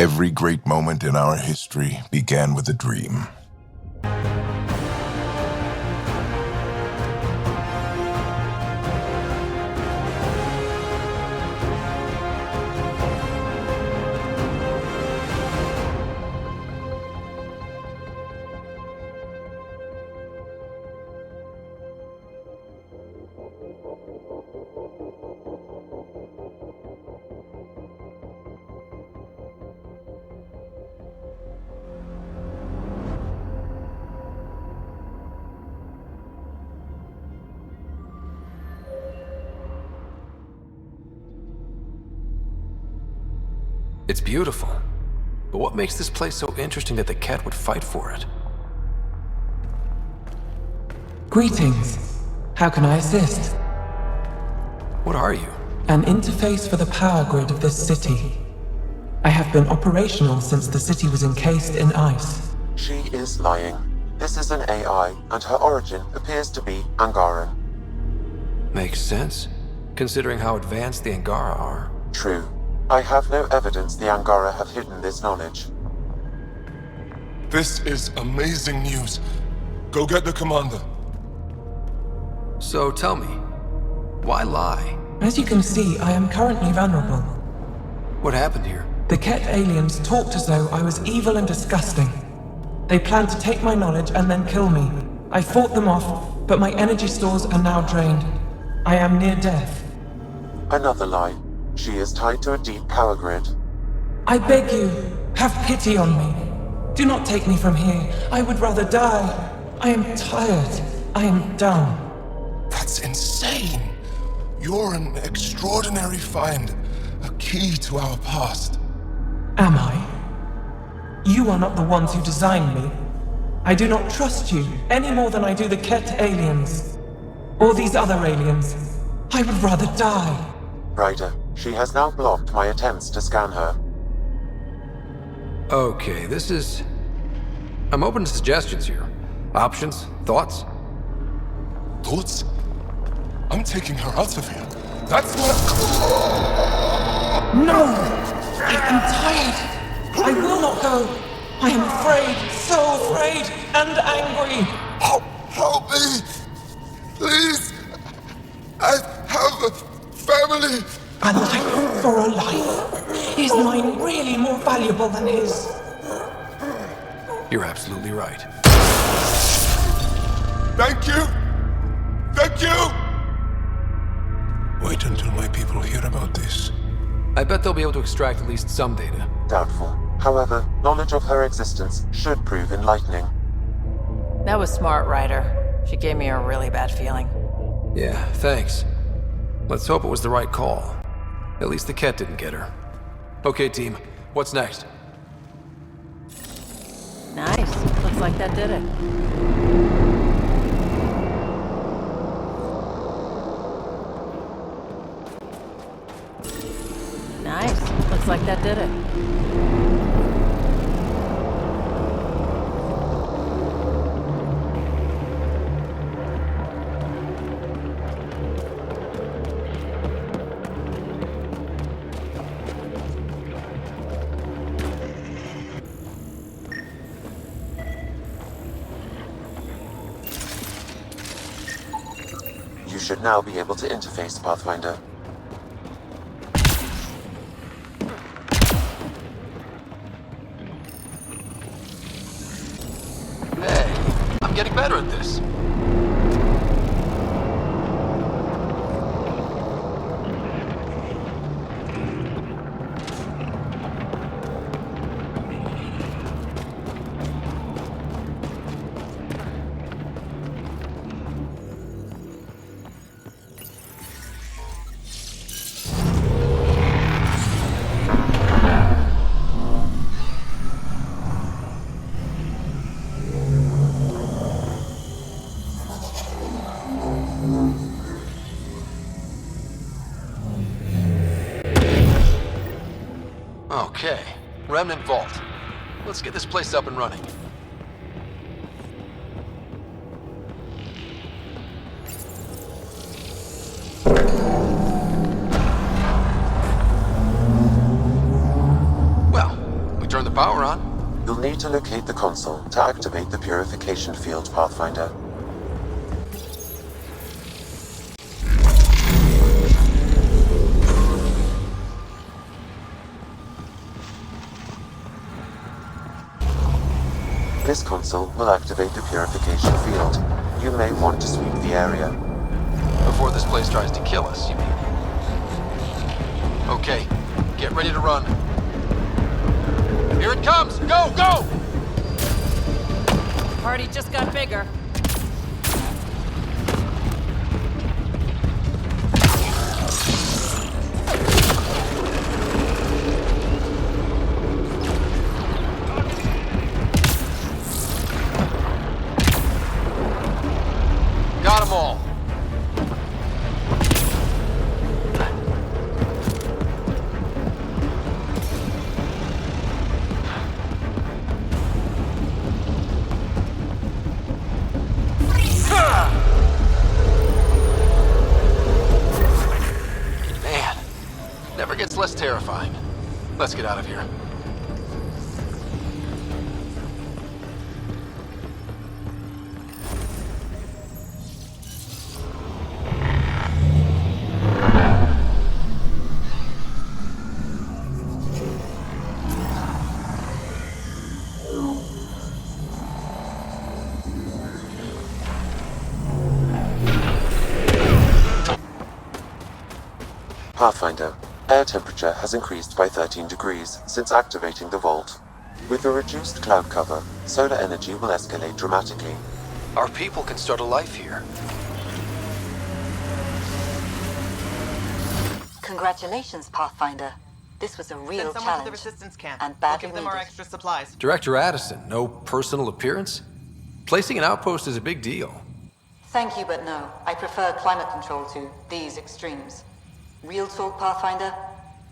Every great moment in our history began with a dream. It's beautiful. But what makes this place so interesting that the cat would fight for it? Greetings. How can I assist? What are you? An interface for the power grid of this city. I have been operational since the city was encased in ice. She is lying. This is an AI, and her origin appears to be Angaran. Makes sense, considering how advanced the Angara are. True. I have no evidence the Angara have hidden this knowledge. This is amazing news. Go get the commander. So tell me, why lie? As you can see, I am currently vulnerable. What happened here? The Ket aliens talked as though I was evil and disgusting. They planned to take my knowledge and then kill me. I fought them off, but my energy stores are now drained. I am near death. Another lie. She is tied to a deep power grid. I beg you, have pity on me. Do not take me from here. I would rather die. I am tired. I am done. That's insane. You're an extraordinary find. A key to our past. Am I? You are not the ones who designed me. I do not trust you any more than I do the Ket aliens. Or these other aliens. I would rather die. Ryder, she has now blocked my attempts to scan her. Okay, I'm open to suggestions here. Options? Thoughts? Thoughts? I'm taking her out of here. That's what... No! I am tired. I will not go. I am afraid, so afraid and angry. Help me! Please! I have a family! A life for a life. Is mine really more valuable than his? You're absolutely right. Thank you! Thank you! Wait until my people hear about this. I bet they'll be able to extract at least some data. Doubtful. However, knowledge of her existence should prove enlightening. That was smart, Ryder. She gave me a really bad feeling. Yeah, thanks. Let's hope it was the right call. At least the cat didn't get her. Okay, team. What's next? Nice. Looks like that did it. Nice. Looks like that did it. You should now be able to interface, Pathfinder. Hey, I'm getting better at this. Okay, Remnant Vault. Let's get this place up and running. Well, turn the power on. You'll need to locate the console to activate the purification field, Pathfinder. This console will activate the purification field. You may want to sweep the area. Before this place tries to kill us, you mean? Okay, get ready to run. Here it comes! Go, go! Party just got bigger. Got them all. Man, never gets less terrifying. Let's get out of here. Pathfinder, air temperature has increased by 13 degrees since activating the vault. With a reduced cloud cover, solar energy will escalate dramatically. Our people can start a life here. Congratulations, Pathfinder. This was a real Send someone challenge. to the resistance camp. And We'll badly give them our needed. extra supplies. Director Addison, no personal appearance? Placing an outpost is a big deal. Thank you, but no. I prefer climate control to these extremes. Real talk, Pathfinder?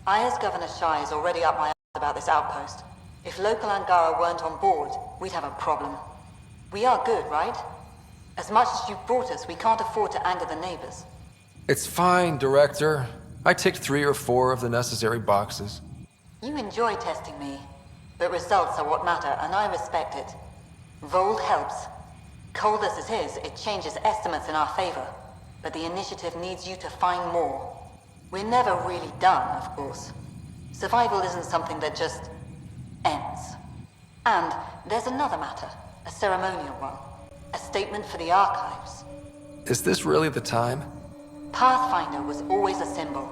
I, as Governor Shai, is already up my ass about this outpost. If local Angara weren't on board, we'd have a problem. We are good, right? As much as you've brought us, we can't afford to anger the neighbors. It's fine, Director. I ticked 3 or 4 of the necessary boxes. You enjoy testing me, but results are what matter, and I respect it. Vold helps. Cold as it is, it changes estimates in our favor, but the initiative needs you to find more. We're never really done, of course. Survival isn't something that just ends. And there's another matter, a ceremonial one. A statement for the archives. Is this really the time? Pathfinder was always a symbol.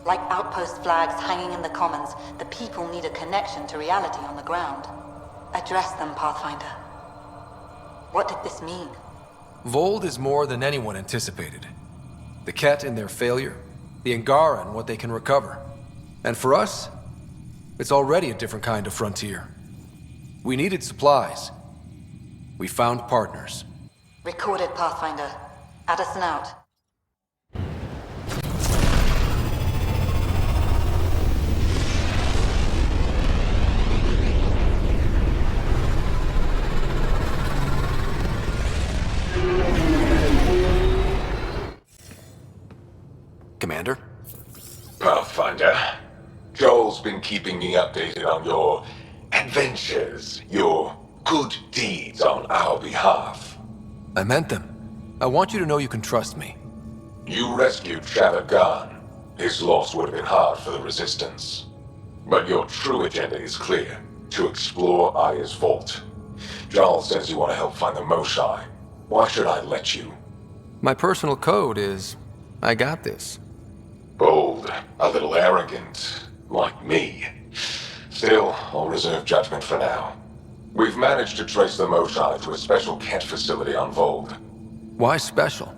Like outpost flags hanging in the commons, the people need a connection to reality on the ground. Address them, Pathfinder. What did this mean? Vold is more than anyone anticipated. The Ket and their failure, the Angara and what they can recover. And for us, it's already a different kind of frontier. We needed supplies. We found partners. Recorded, Pathfinder. Addison out. Commander? Pathfinder, Joel's been keeping me updated on your adventures, your good deeds on our behalf. I meant them. I want you to know you can trust me. You rescued Shattered Khan. His loss would have been hard for the Resistance. But your true agenda is clear, to explore Aya's vault. Joel says you want to help find the Moshai. Why should I let you? My personal code is, I got this. Bold, a little arrogant, like me. Still, I'll reserve judgment for now. We've managed to trace the Moshai to a special Ket facility on Vold. Why special?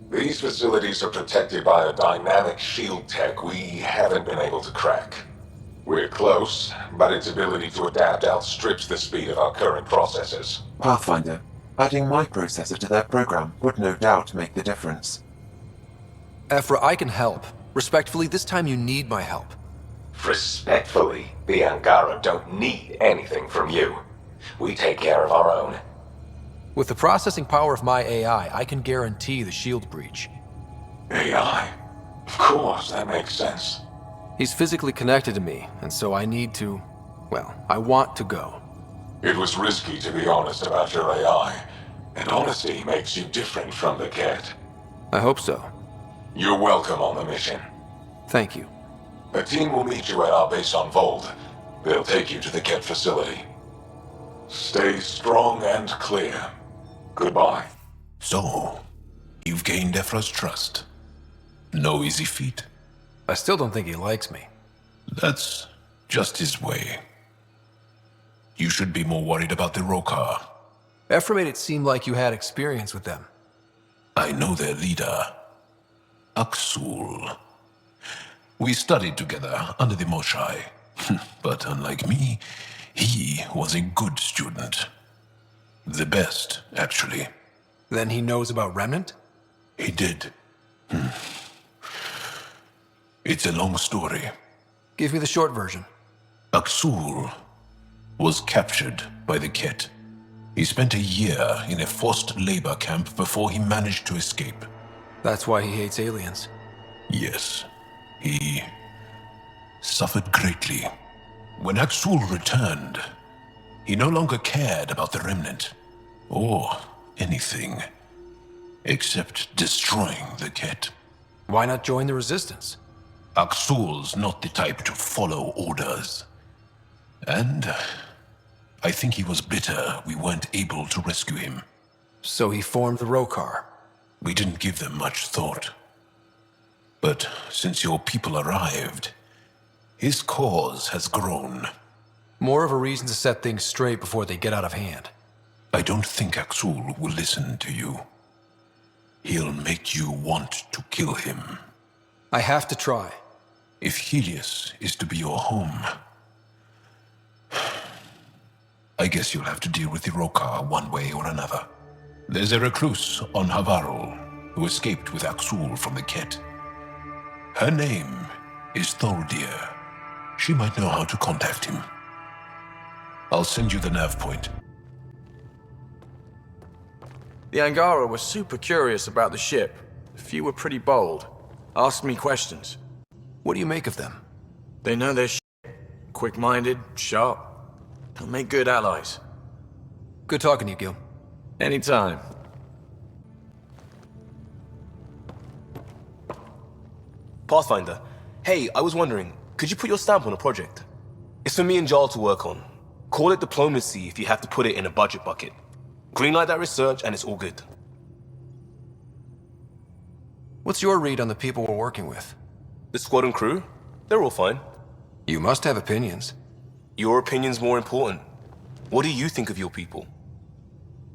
These facilities are protected by a dynamic shield tech we haven't been able to crack. We're close, but its ability to adapt outstrips the speed of our current processors. Pathfinder, adding my processor to their program would no doubt make the difference. Ephra, I can help. Respectfully, this time you need my help. Respectfully, the Angara don't need anything from you. We take care of our own. With the processing power of my AI, I can guarantee the shield breach. AI? Of course, that makes sense. He's physically connected to me, and so I need to Well, I want to go. It was risky to be honest about your AI, and honesty makes you different from the Ket. I hope so. You're welcome on the mission. Thank you. A team will meet you at our base on Vold. They'll take you to the Ket facility. Stay strong and clear. Goodbye. So, you've gained Ephra's trust. No easy feat. I still don't think he likes me. That's just his way. You should be more worried about the Rokar. Ephra made it seem like you had experience with them. I know their leader, Aksul. We studied together under the Moshai. But unlike me, he was a good student. The best, actually. Then he knows about Remnant? He did. It's a long story. Give me the short version. Aksul was captured by the Ket. He spent a year in a forced labor camp before he managed to escape. That's why he hates aliens. Yes, he suffered greatly. When Aksul returned, he no longer cared about the Remnant, or anything, except destroying the Ket. Why not join the Resistance? Aksul's not the type to follow orders. And I think he was bitter we weren't able to rescue him. So he formed the Rokar. We didn't give them much thought. But since your people arrived, his cause has grown. More of a reason to set things straight before they get out of hand. I don't think Aksul will listen to you. He'll make you want to kill him. I have to try. If Helios is to be your home, I guess you'll have to deal with the Rokar one way or another. There's a recluse on Havarul who escaped with Aksul from the Ket. Her name is Thordir. She might know how to contact him. I'll send you the nav point. The Angara were super curious about the ship. A few were pretty bold. Asked me questions. What do you make of them? They know their shit. Quick-minded, sharp. They'll make good allies. Good talking to you, Gil. Anytime. Pathfinder, hey, I was wondering, could you put your stamp on a project? It's for me and Jarl to work on. Call it diplomacy if you have to put it in a budget bucket. Greenlight that research and it's all good. What's your read on the people we're working with? The squad and crew? They're all fine. You must have opinions. Your opinion's more important. What do you think of your people?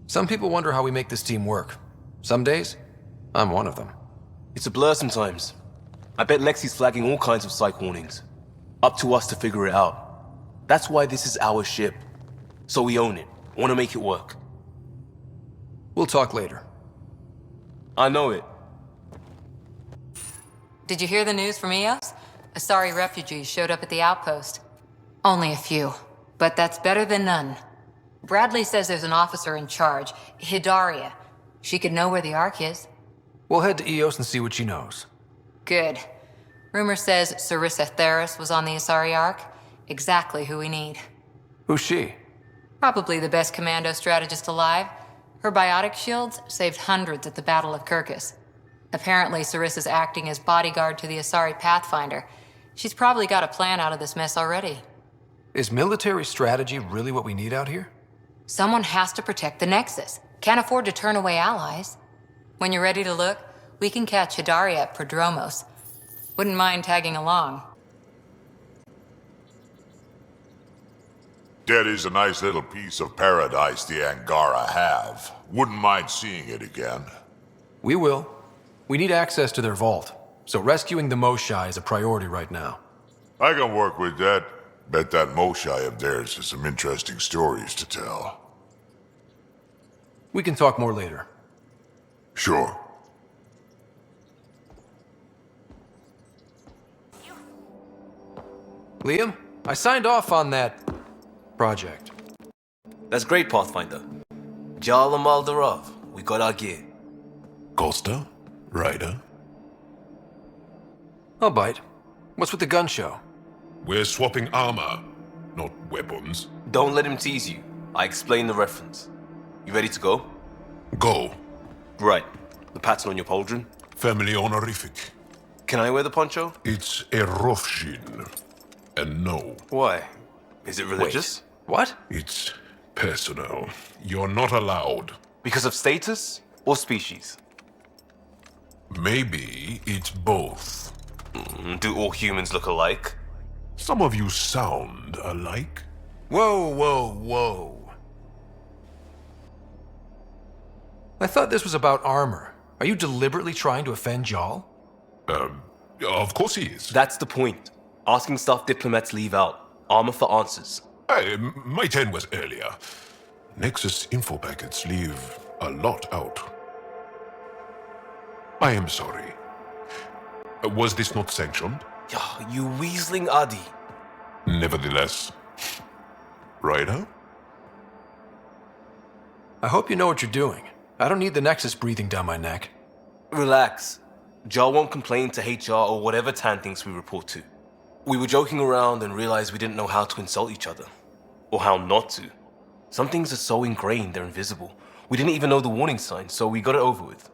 Some people wonder how we make this team work. Some days, I'm one of them. It's a blur sometimes. I bet Lexi's flagging all kinds of psych warnings. Up to us to figure it out. That's why this is our ship. So we own it. Want to make it work. We'll talk later. I know it. Did you hear the news from Eos? Asari refugees showed up at the outpost. Only a few, but that's better than none. Bradley says there's an officer in charge, Hidaria. She could know where the Ark is. We'll head to Eos and see what she knows. Good. Rumor says Sarissa Theris was on the Asari Ark. Exactly who we need. Who's she? Probably the best commando strategist alive. Her biotic shields saved hundreds at the Battle of Kirkus. Apparently, Sarissa's acting as bodyguard to the Asari Pathfinder. She's probably got a plan out of this mess already. Is military strategy really what we need out here? Someone has to protect the Nexus. Can't afford to turn away allies. When you're ready to look, we can catch Hidaria at Prodromos. Wouldn't mind tagging along. That is a nice little piece of paradise the Angara have. Wouldn't mind seeing it again. We will. We need access to their vault, so rescuing the Moshai is a priority right now. I can work with that. Bet that Moshai of theirs has some interesting stories to tell. We can talk more later. Sure. Liam, I signed off on that project. That's great, Pathfinder. Jarl and Maldarov, we got our gear. Costa? Ryder? I'll bite. What's with the gun show? We're swapping armor. not weapons. Don't let him tease you. I explained the reference. You ready to go? Go. Right. The pattern on your pauldron? Family honorific. Can I wear the poncho? It's a Rofshin. And no. Why? Is it religious? Wait, what? It's personal. You're not allowed. Because of status or species? Maybe it's both. Do all humans look alike? Some of you sound alike. Whoa, whoa, whoa. I thought this was about armor. Are you deliberately trying to offend Jarl? Of course he is. That's the point. Asking stuff diplomats leave out. Armor for answers. My turn was earlier. Nexus info packets leave a lot out. I am sorry. Was this not sanctioned? You weaseling Adi. Nevertheless. Ryder? I hope you know what you're doing. I don't need the Nexus breathing down my neck. Relax. Jar won't complain to HR or whatever Tan thinks we report to. We were joking around and realized we didn't know how to insult each other. Or how not to. Some things are so ingrained they're invisible. We didn't even know the warning sign, so we got it over with.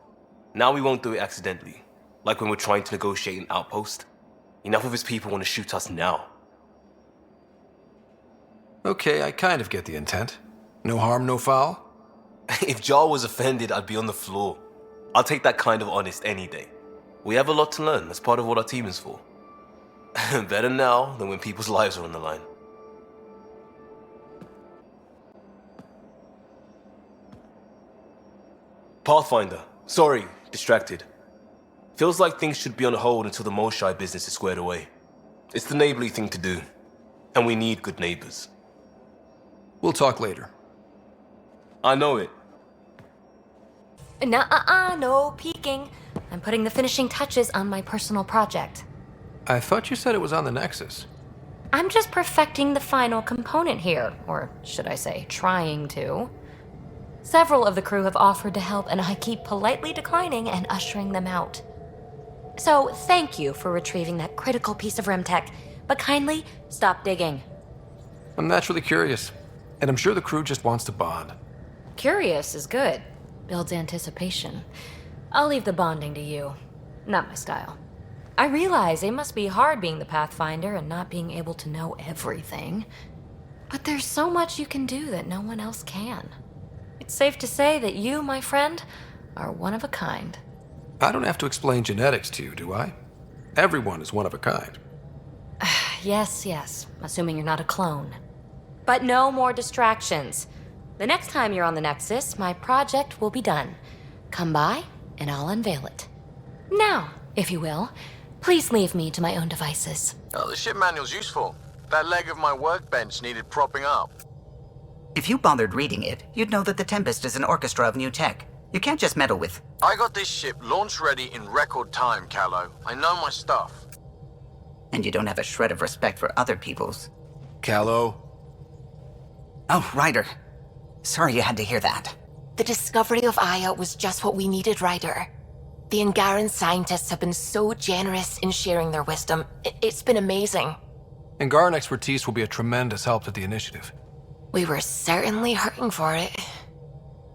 Now we won't do it accidentally. Like when we're trying to negotiate an outpost. Enough of his people want to shoot us now. Okay, I kind of get the intent. No harm, no foul. If Jar was offended, I'd be on the floor. I'll take that kind of honest any day. We have a lot to learn. That's part of what our team is for. Better now than when people's lives are on the line. Pathfinder. Sorry, distracted. Feels like things should be on hold until the Moshai business is squared away. It's the neighborly thing to do. And we need good neighbors. We'll talk later. I know it. No peeking. I'm putting the finishing touches on my personal project. I thought you said it was on the Nexus. I'm just perfecting the final component here, or should I say, trying to. Several of the crew have offered to help, and I keep politely declining and ushering them out. So, thank you for retrieving that critical piece of Remtech, but kindly stop digging. I'm naturally curious, and I'm sure the crew just wants to bond. Curious is good. Builds anticipation. I'll leave the bonding to you. Not my style. I realize it must be hard being the Pathfinder and not being able to know everything. But there's so much you can do that no one else can. It's safe to say that you, my friend, are one of a kind. I don't have to explain genetics to you, do I? Everyone is one of a kind. Yes. Assuming you're not a clone. But no more distractions. The next time you're on the Nexus, my project will be done. Come by, and I'll unveil it. Now, if you will, please leave me to my own devices. Oh, the ship manual's useful. That leg of my workbench needed propping up. If you bothered reading it, you'd know that the Tempest is an orchestra of new tech. You can't just meddle with... I got this ship launch ready in record time, Callow. I know my stuff. And you don't have a shred of respect for other people's. Callow. Oh, Ryder. Sorry you had to hear that. The discovery of Aya was just what we needed, Ryder. The Angaran scientists have been so generous in sharing their wisdom. It's been amazing. Angaran expertise will be a tremendous help to the initiative. We were certainly hurting for it.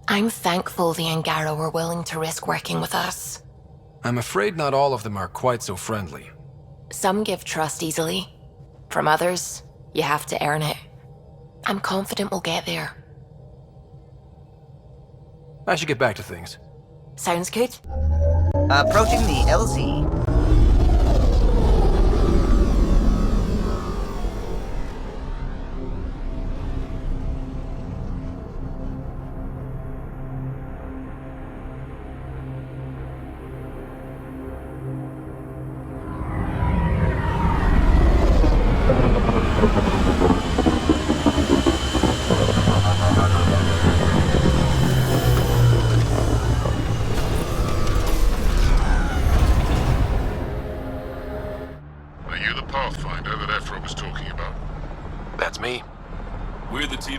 I'm thankful the Angara were willing to risk working with us. I'm afraid not all of them are quite so friendly. Some give trust easily. From others, you have to earn it. I'm confident we'll get there. I should get back to things. Sounds good. Approaching the LZ.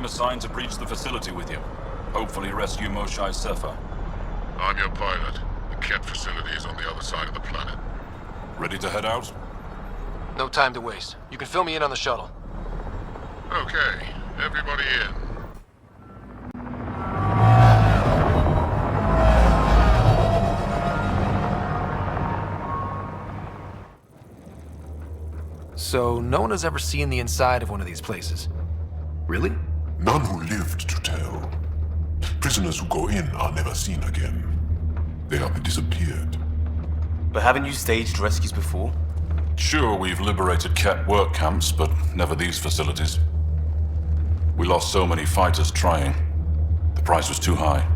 Assigned to breach the facility with you. Hopefully rescue Moshai Sefa. I'm your pilot. The Ket facility is on the other side of the planet. Ready to head out? No time to waste. You can fill me in on the shuttle. Okay, everybody in. So, no one has ever seen the inside of one of these places? Really? None who lived to tell. Prisoners who go in are never seen again. They have disappeared. But haven't you staged rescues before? Sure, we've liberated Ket work camps, but never these facilities. We lost so many fighters trying. The price was too high.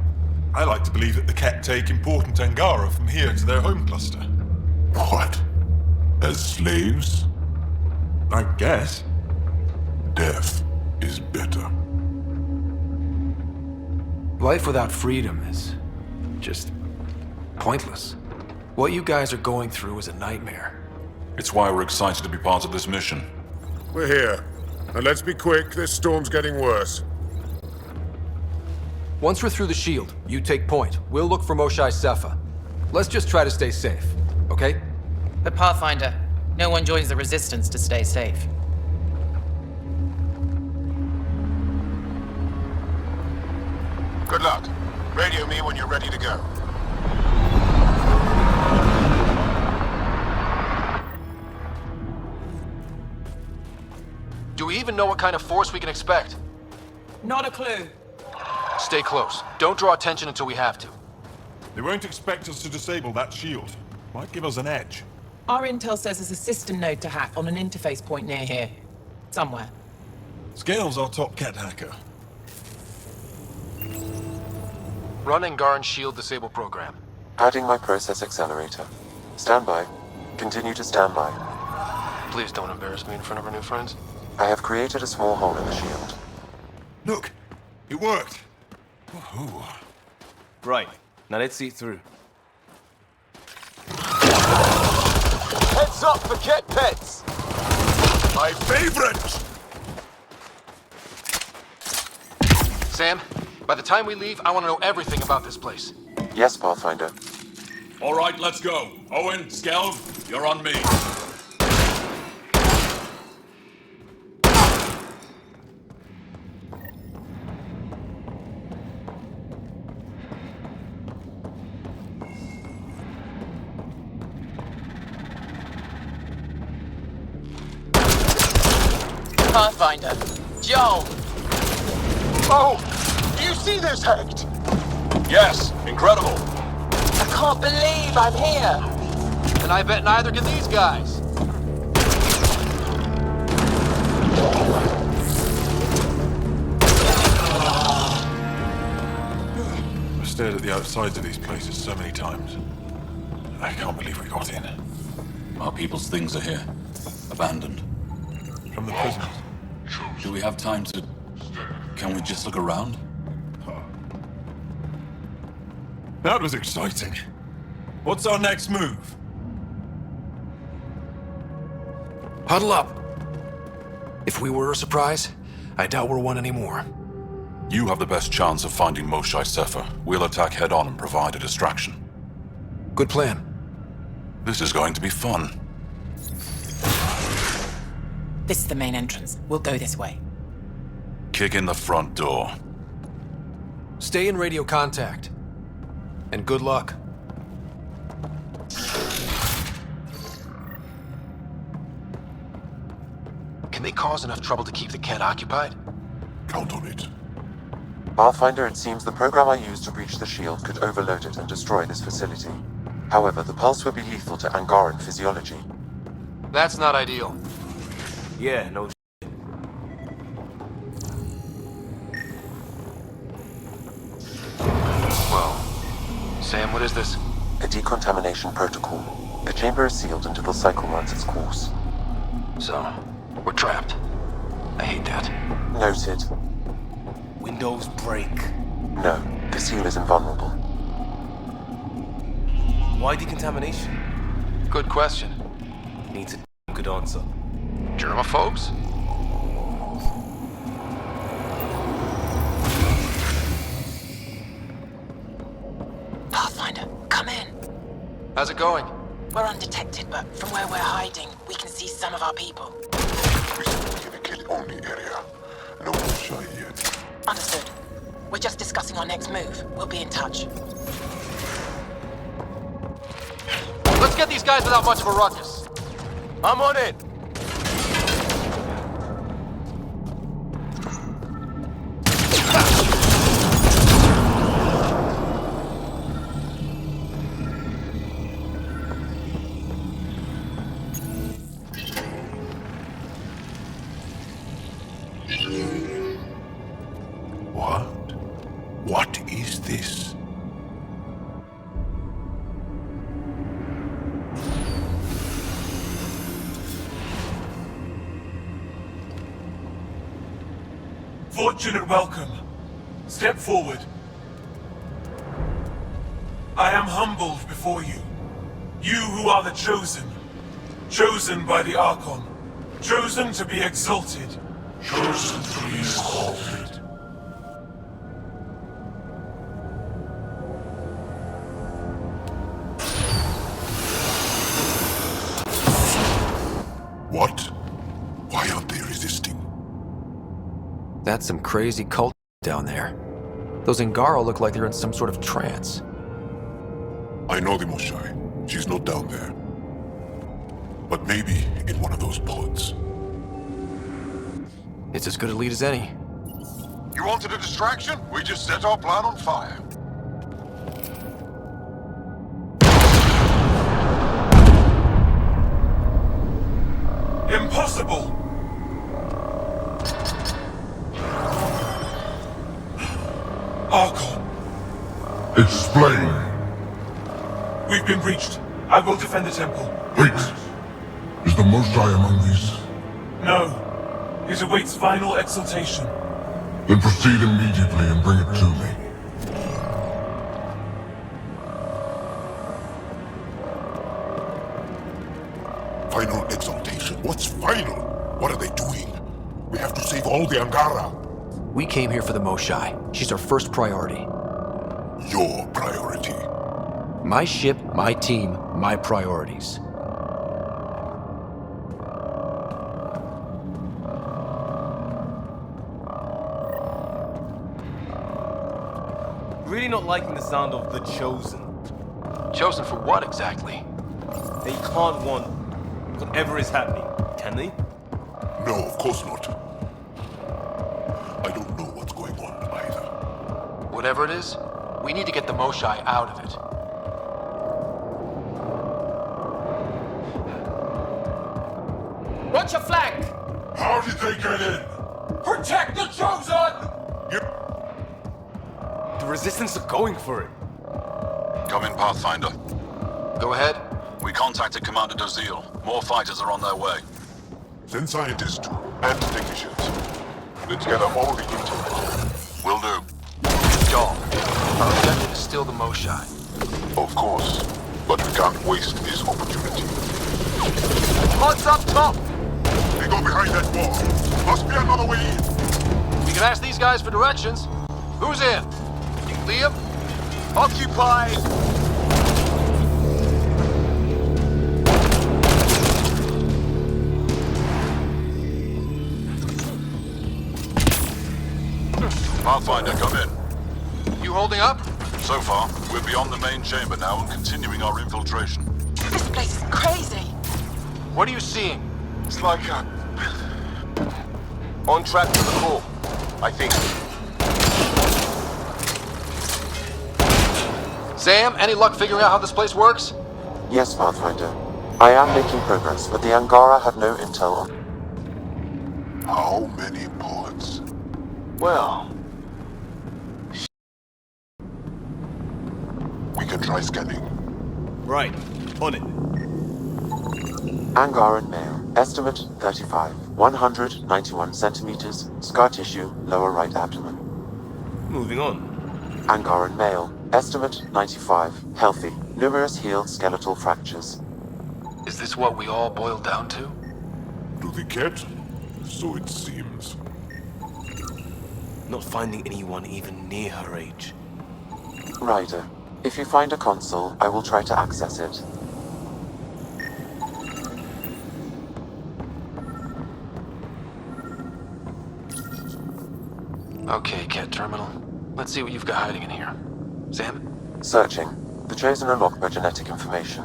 I like to believe that the Ket take important Angara from here to their home cluster. What? As slaves? I guess. Death is better. Life without freedom is just pointless. What you guys are going through is a nightmare. It's why we're excited to be part of this mission. We're here. And let's be quick, this storm's getting worse. Once we're through the shield, you take point. We'll look for Moshae Sepha. Let's just try to stay safe, okay? But Pathfinder, no one joins the Resistance to stay safe. Good luck. Radio me when you're ready to go. Do we even know what kind of force we can expect? Not a clue. Stay close. Don't draw attention until we have to. They won't expect us to disable that shield. Might give us an edge. Our intel says there's a system node to hack on an interface point near here. Somewhere. Scale's our top Ket hacker. Run Angaran shield disable program. Adding my process accelerator. Stand by. Continue to stand by. Please don't embarrass me in front of our new friends. I have created a small hole in the shield. Look! It worked! Woohoo! Right. Now let's see it through. Heads up for Ket pets! My favorite! Sam, by the time we leave, I want to know everything about this place. Yes, Pathfinder. All right, let's go. Owen, Skelv, you're on me. Pathfinder, Joel! Oh! Do you see this, Hect? Yes, incredible. I can't believe I'm here! And I bet neither can these guys. I've stared at the outsides of these places so many times. I can't believe we got in. Our people's things are here. Abandoned. From the prisoners. Do we have time to... Can we just look around? That was exciting. What's our next move? Huddle up. If we were a surprise, I doubt we're one anymore. You have the best chance of finding Moshae Sepha. We'll attack head-on and provide a distraction. Good plan. This is going to be fun. This is the main entrance. We'll go this way. Kick in the front door. Stay in radio contact. And good luck. Can they cause enough trouble to keep the Ket occupied? Count on it. Pathfinder, it seems the program I used to breach the shield could overload it and destroy this facility. However, the pulse would be lethal to Angaran physiology. That's not ideal. Yeah, no Whoa. Sam, what is this? A decontamination protocol. The chamber is sealed until the cycle runs its course. So, we're trapped. I hate that. Noted. windows break. No, the seal is invulnerable. Why decontamination? Good question. Needs a good answer. Germaphobes? Pathfinder, come in. How's it going? We're undetected, but from where we're hiding, we can see some of our people. This is the kill-only area. Moshae yet. Understood. We're just discussing our next move. We'll be in touch. Let's get these guys without much of a ruckus. I'm on it. What is this? Fortunate welcome. Step forward. I am humbled before you. You who are the chosen. Chosen by the Archon. Chosen to be exalted. Chosen to be exalted. What? Why aren't they resisting? That's some crazy cult down there. Those Angara look like they're in some sort of trance. I know the Moshae. She's not down there. But maybe in one of those pods. It's as good a lead as any. You wanted a distraction? We just set our plan on fire. Impossible! Archon. Explain. We've been breached. I will defend the temple. Wait. Is the Moshae among these? No. It awaits final exaltation. Then proceed immediately and bring it to me. Final exaltation? What's final? What are they doing? We have to save all the Angara. We came here for the Moshae. She's our first priority. Your priority. My ship, my team, my priorities. Really not liking the sound of the Chosen. Chosen for what exactly? They can't want whatever is happening, can they? No, of course not. I don't know what's going on either. Whatever it is, we need to get the Moshae out of it. Watch your flank! How did they get in? Protect the Chosen! The Resistance are going for it. Come in, Pathfinder. Go ahead. We contacted Commander Dozil. More fighters are on their way. Send scientists too, and technicians. Let's gather all the intel. Will do. Y'all, our objective is still the Moshae. Of course, but we can't waste this opportunity. Pods up top! They go behind that wall. Must be another way in. We can ask these guys for directions. Who's in? Liam? Occupied! Pathfinder, come in. You holding up? So far, we're beyond the main chamber now and continuing our infiltration. This place is crazy. What are you seeing? It's like on track for the core, I think. Sam, any luck figuring out how this place works? Yes, Pathfinder. I am making progress, but the Angara have no intel on... How many pods? Well, we can try scanning. Right, on it. Angaran male. Estimate 35. 191 centimeters. Scar tissue, lower right abdomen. Moving on. Angaran male. Estimate 95. Healthy. Numerous healed skeletal fractures. Is this what we all boiled down to? To the cat? So it seems. Not finding anyone even near her age. Ryder, if you find a console, I will try to access it. Okay, Ket Terminal. Let's see what you've got hiding in here. Sam? Searching. The Chosen are locked by genetic information.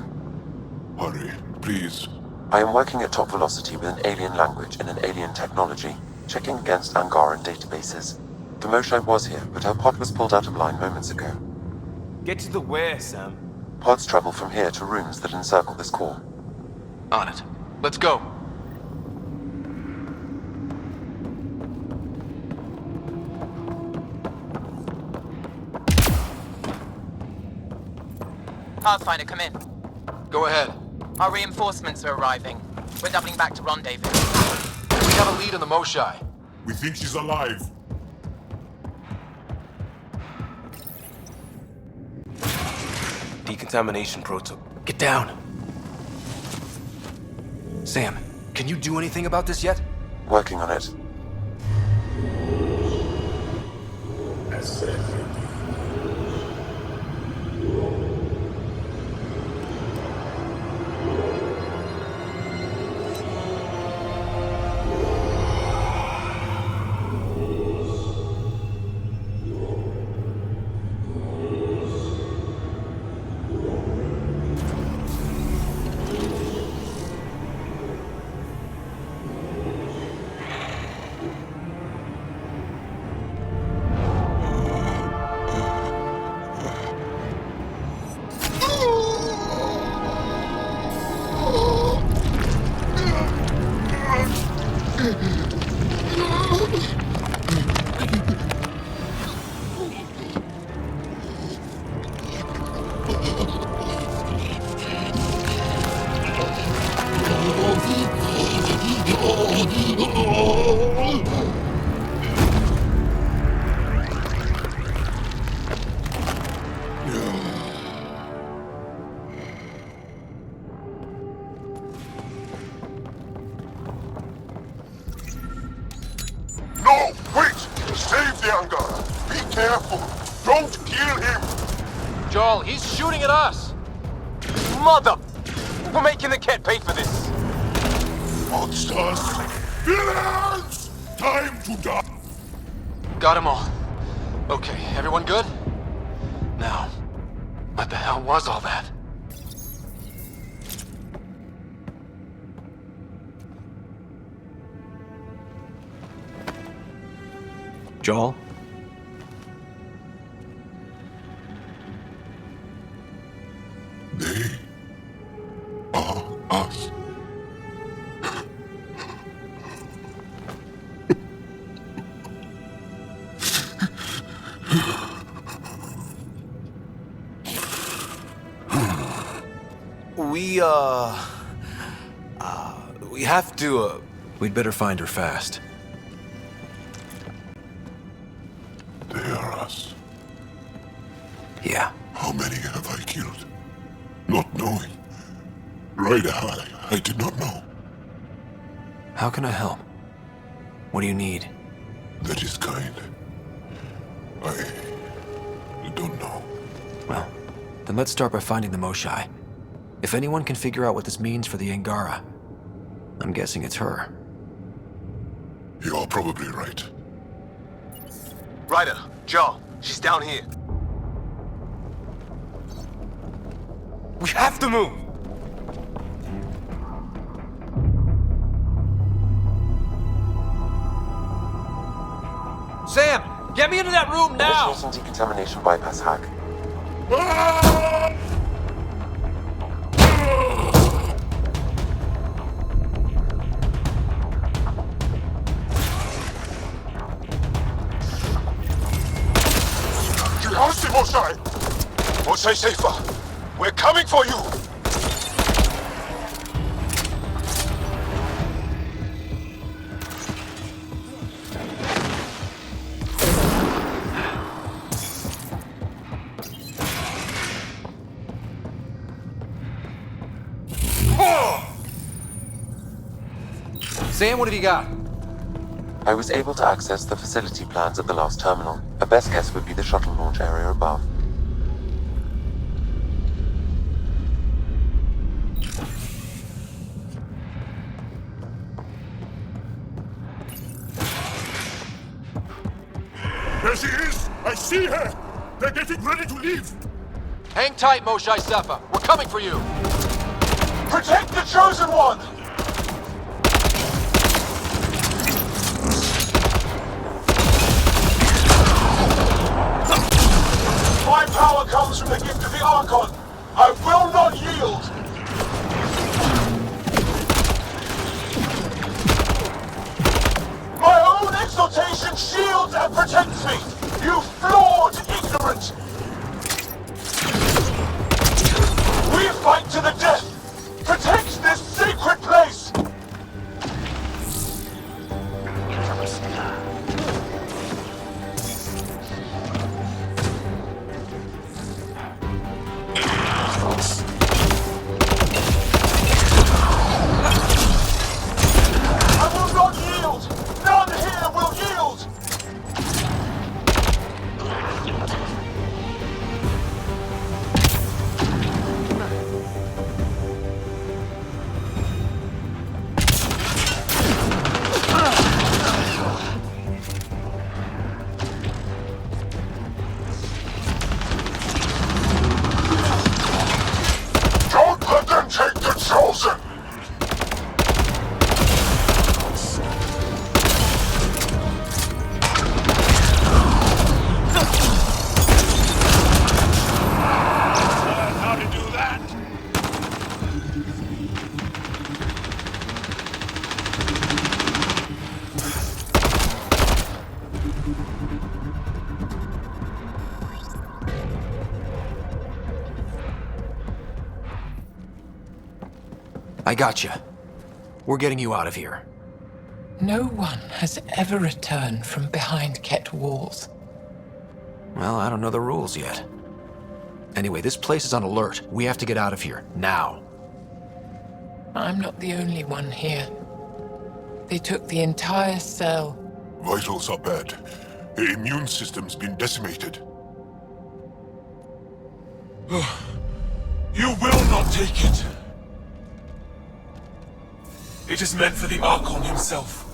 Hurry, please. I am working at top velocity with an alien language and an alien technology, checking against Angaran databases. The Moshae was here, but her pod was pulled out of line moments ago. Get to the where, Sam? Pods travel from here to rooms that encircle this core. On it. Let's go. Pathfinder, come in. Go ahead. Our reinforcements are arriving. We're doubling back to rendezvous. We have a lead on the Moshae. We think she's alive. Decontamination protocol. Get down. Sam, can you do anything about this yet? Working on it. No, wait! Save the Angara! Be careful! Don't kill him! Joel, he's shooting at us! Mother! We're making the Ket pay for this! Monsters! Villains! Time to die! Got them all. Okay, everyone good? Now, what the hell was all that? Joel? They are us. We have to, We'd better find her fast. They are us. Yeah. How many have I killed? Not knowing. Ryder, I did not know. How can I help? What do you need? That is kind. I don't know. Well, then let's start by finding the Moshae. If anyone can figure out what this means for the Angara, I'm guessing it's her. You're probably right. Ryder, Joel, she's down here. We have to move! Sam! Get me into that room now! Initiating decontamination bypass hack. You have the Moshae! Moshae safer! We're coming for you! Sam, what have you got? I was able to access the facility plans at the last terminal. A best guess would be the shuttle launch area above. There she is! I see her! They're getting ready to leave! Hang tight, Moshae Sefa. We're coming for you. Protect the Chosen One! My power comes from the gift of the Archon. I will not yield! My own exaltation shields and protects me! You flawed ignorant! We fight to the death! Protect this sacred place! I will not yield! None here will yield! Don't let them take the Chosen! How to do that? I got you. We're getting you out of here. No one has ever returned from behind Ket walls. Well, I don't know the rules yet. Anyway, this place is on alert. We have to get out of here, now. I'm not the only one here. They took the entire cell. Vitals are bad. The immune system's been decimated. You will not take it! It is meant for the Archon himself.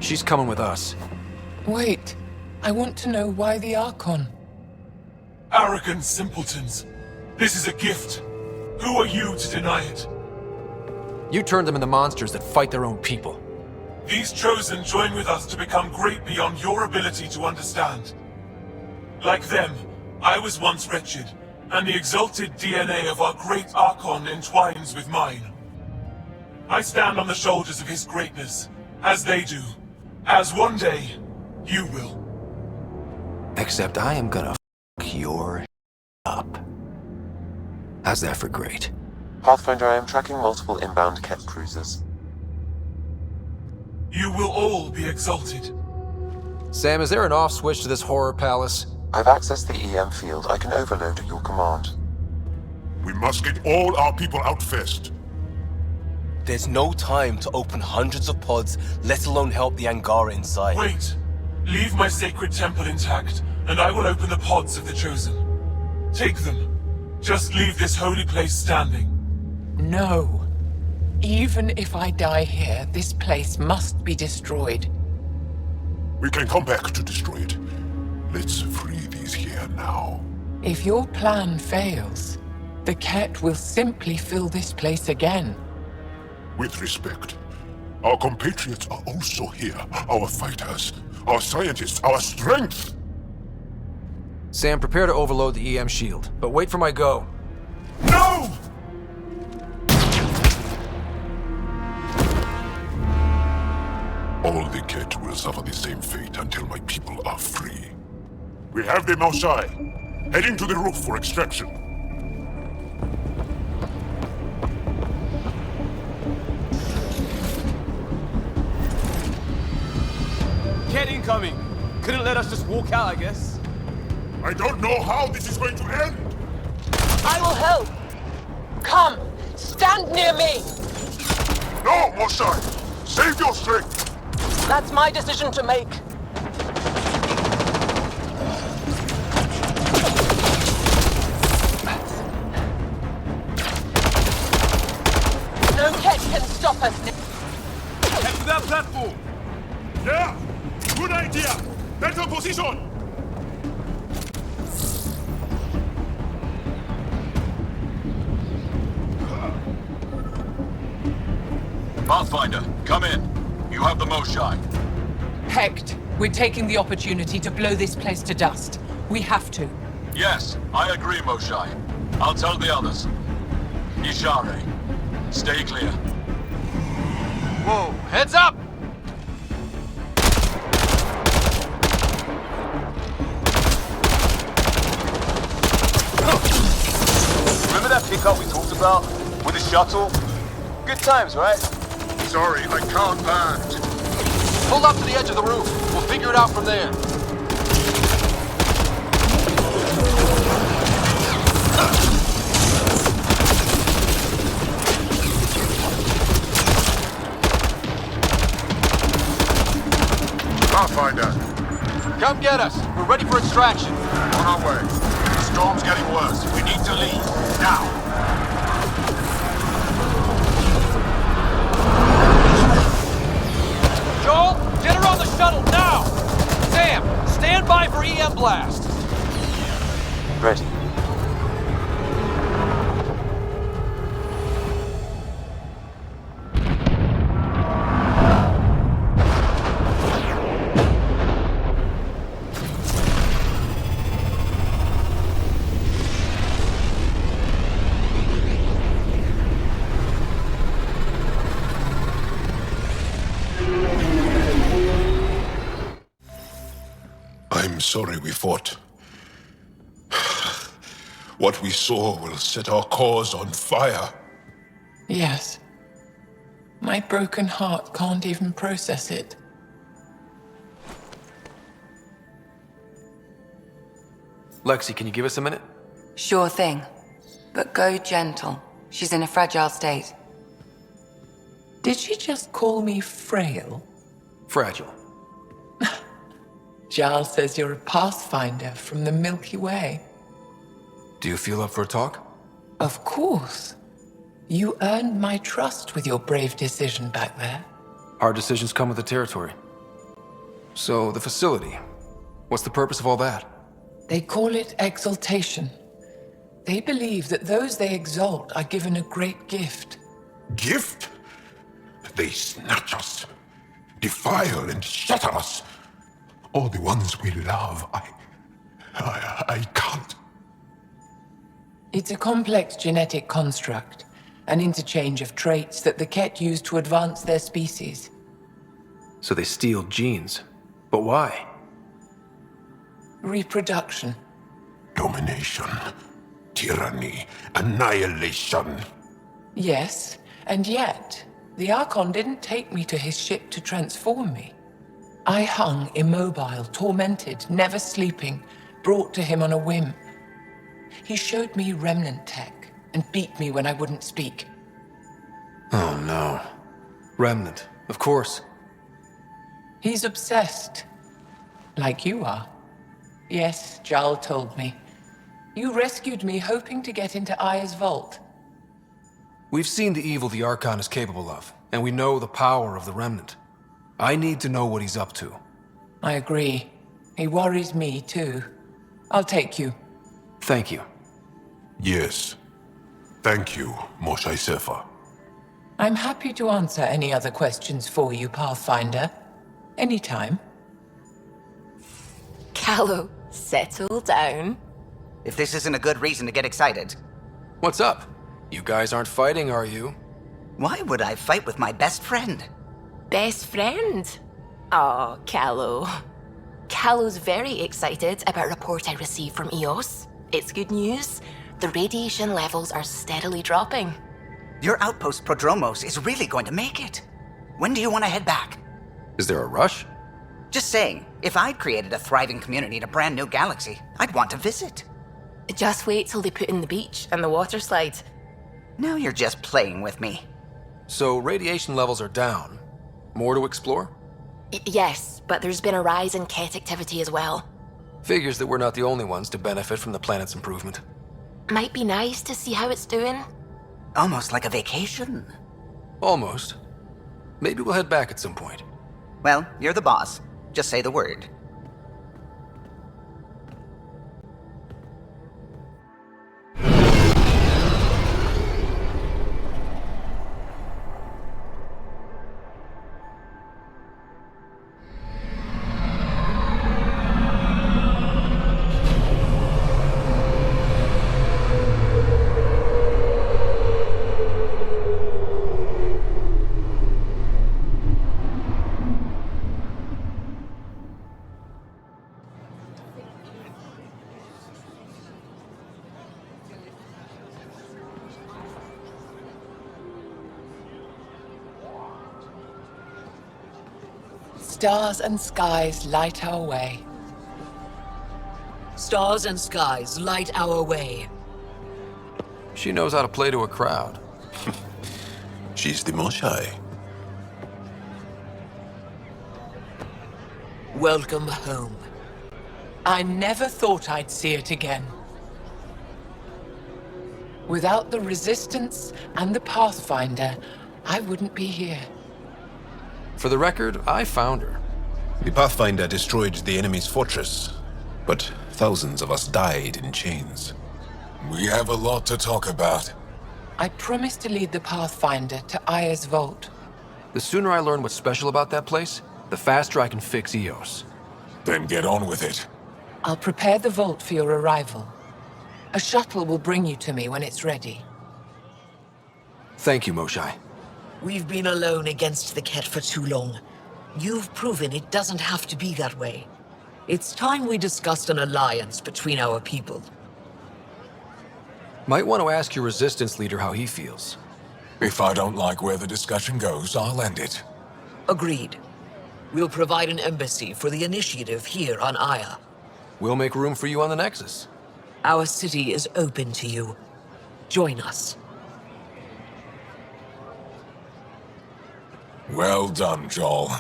She's coming with us. Wait, I want to know why the Archon. Arrogant simpletons. This is a gift. Who are you to deny it? You turned them into monsters that fight their own people. These Chosen join with us to become great beyond your ability to understand. Like them, I was once wretched, and the exalted DNA of our great Archon entwines with mine. I stand on the shoulders of his greatness, as they do, as one day, you will. Except I am gonna f*** your up. How's that for great? Pathfinder, I am tracking multiple inbound Ket cruisers. You will all be exalted. Sam, is there an off switch to this horror palace? I've accessed the EM field. I can overload at your command. We must get all our people out first. There's no time to open hundreds of pods, let alone help the Angara inside. Wait. Leave my sacred temple intact, and I will open the pods of the Chosen. Take them. Just leave this holy place standing. No. Even if I die here, this place must be destroyed. We can come back to destroy it. Let's free these here now. If your plan fails, the Ket will simply fill this place again. With respect, our compatriots are also here. Our fighters, our scientists, our strength! Sam, prepare to overload the EM shield, but wait for my go. No! All the Ket will suffer the same fate until my people are free. We have them outside, heading to the roof for extraction. Ket incoming! Couldn't let us just walk out, I guess. I don't know how this is going to end! I will help! Come! Stand near me! No, Moshae! Save your strength! That's my decision to make. No Ket can stop us now. Head to that platform! Yeah! Good idea! Better position! Pathfinder, come in. You have the most shine. Hecht, we're taking the opportunity to blow this place to dust. We have to. Yes, I agree, Moshai. I'll tell the others. Ishare, stay clear. Whoa, heads up! Remember that pickup we talked about? With the shuttle? Good times, right? Sorry, I can't land. Pull up to the edge of the roof. We'll figure it out from there. Pathfinder, Come get us. We're ready for extraction. on our way. The storm's getting worse. We need to leave. Now! Joel, get her on the shuttle now! Sam, stand by for EM blast. Ready. I'm sorry we fought. What we saw will set our cause on fire. Yes. My broken heart can't even process it. Lexi, can you give us a minute? Sure thing. But go gentle. She's in a fragile state. Did she just call me frail? Fragile. Giles says you're a pathfinder from the Milky Way. Do you feel up for a talk? Of course. You earned my trust with your brave decision back there. Hard decisions come with the territory. So, the facility. What's the purpose of all that? They call it exaltation. They believe that those they exalt are given a great gift. Gift? They snatch us, defile and shatter us. All the ones we love. I can't. It's a complex genetic construct, an interchange of traits that the Ket use to advance their species. So they steal genes. But why? Reproduction. Domination, tyranny, annihilation. Yes, and yet, the Archon didn't take me to his ship to transform me. I hung immobile, tormented, never sleeping, brought to him on a whim. He showed me remnant tech and beat me when I wouldn't speak. Oh no. Remnant, of course. He's obsessed. Like you are. Yes, Jarl told me. You rescued me hoping to get into Aya's vault. We've seen the evil the Archon is capable of, and we know the power of the Remnant. I need to know what he's up to. I agree. He worries me, too. I'll take you. Thank you. Yes. Thank you, Moshe Sefer. I'm happy to answer any other questions for you, Pathfinder. Anytime. Callow, settle down. If this isn't a good reason to get excited. What's up? You guys aren't fighting, are you? Why would I fight with my best friend? Best friend? Oh, Callow. Callow's very excited about a report I received from EOS. It's good news. The radiation levels are steadily dropping. Your outpost Prodromos is really going to make it. When do you want to head back? Is there a rush? Just saying, if I'd created a thriving community in a brand new galaxy, I'd want to visit. Just wait till they put in the beach and the water slide. Now you're just playing with me. So radiation levels are down. More to explore? Yes, but there's been a rise in Ket activity as well. Figures that we're not the only ones to benefit from the planet's improvement. Might be nice to see how it's doing. Almost like a vacation. Almost. Maybe we'll head back at some point. Well, you're the boss. Just say the word. Stars and skies light our way. Stars and skies light our way. She knows how to play to a crowd. She's the Moshai. Welcome home. I never thought I'd see it again. Without the Resistance and the Pathfinder, I wouldn't be here. For the record, I found her. The Pathfinder destroyed the enemy's fortress, but thousands of us died in chains. We have a lot to talk about. I promised to lead the Pathfinder to Aya's vault. The sooner I learn what's special about that place, the faster I can fix Eos. Then get on with it. I'll prepare the vault for your arrival. A shuttle will bring you to me when it's ready. Thank you, Moshai. We've been alone against the Ket for too long. You've proven it doesn't have to be that way. It's time we discussed an alliance between our people. Might want to ask your Resistance leader how he feels. If I don't like where the discussion goes, I'll end it. Agreed. We'll provide an embassy for the initiative here on Aya. We'll make room for you on the Nexus. Our city is open to you. Join us. Well done, Joel.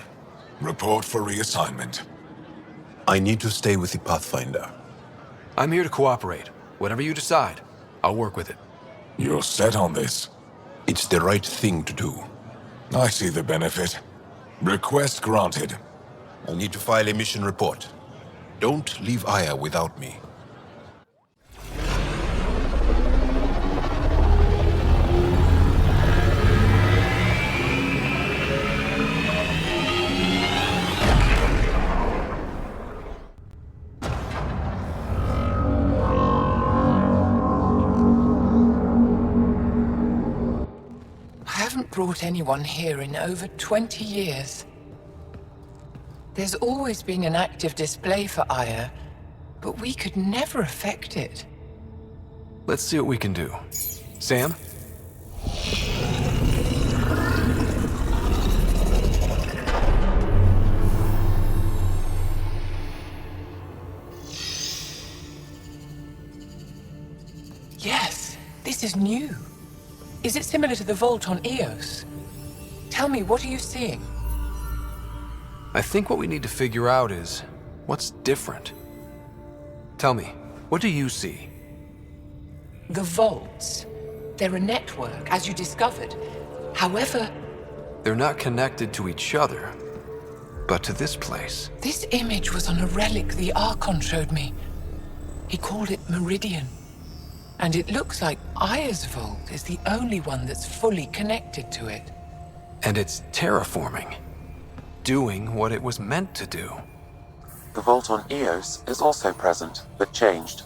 Report for reassignment. I need to stay with the Pathfinder. I'm here to cooperate. Whatever you decide, I'll work with it. You're set on this? It's the right thing to do. I see the benefit. Request granted. I'll need to file a mission report. Don't leave Aya without me. I haven't brought anyone here in over 20 years. There's always been an active display for Aya, but we could never affect it. Let's see what we can do. Sam? Yes, this is new. Is it similar to the vault on Eos? Tell me, what are you seeing? I think what we need to figure out is what's different. Tell me, what do you see? The vaults. They're a network, as you discovered. However, They're not connected to each other, but to this place. this image was on a relic the Archon showed me. He called it Meridian. And it looks like Aya's vault is the only one that's fully connected to it. And it's terraforming. Doing what it was meant to do. The vault on Eos is also present, but changed.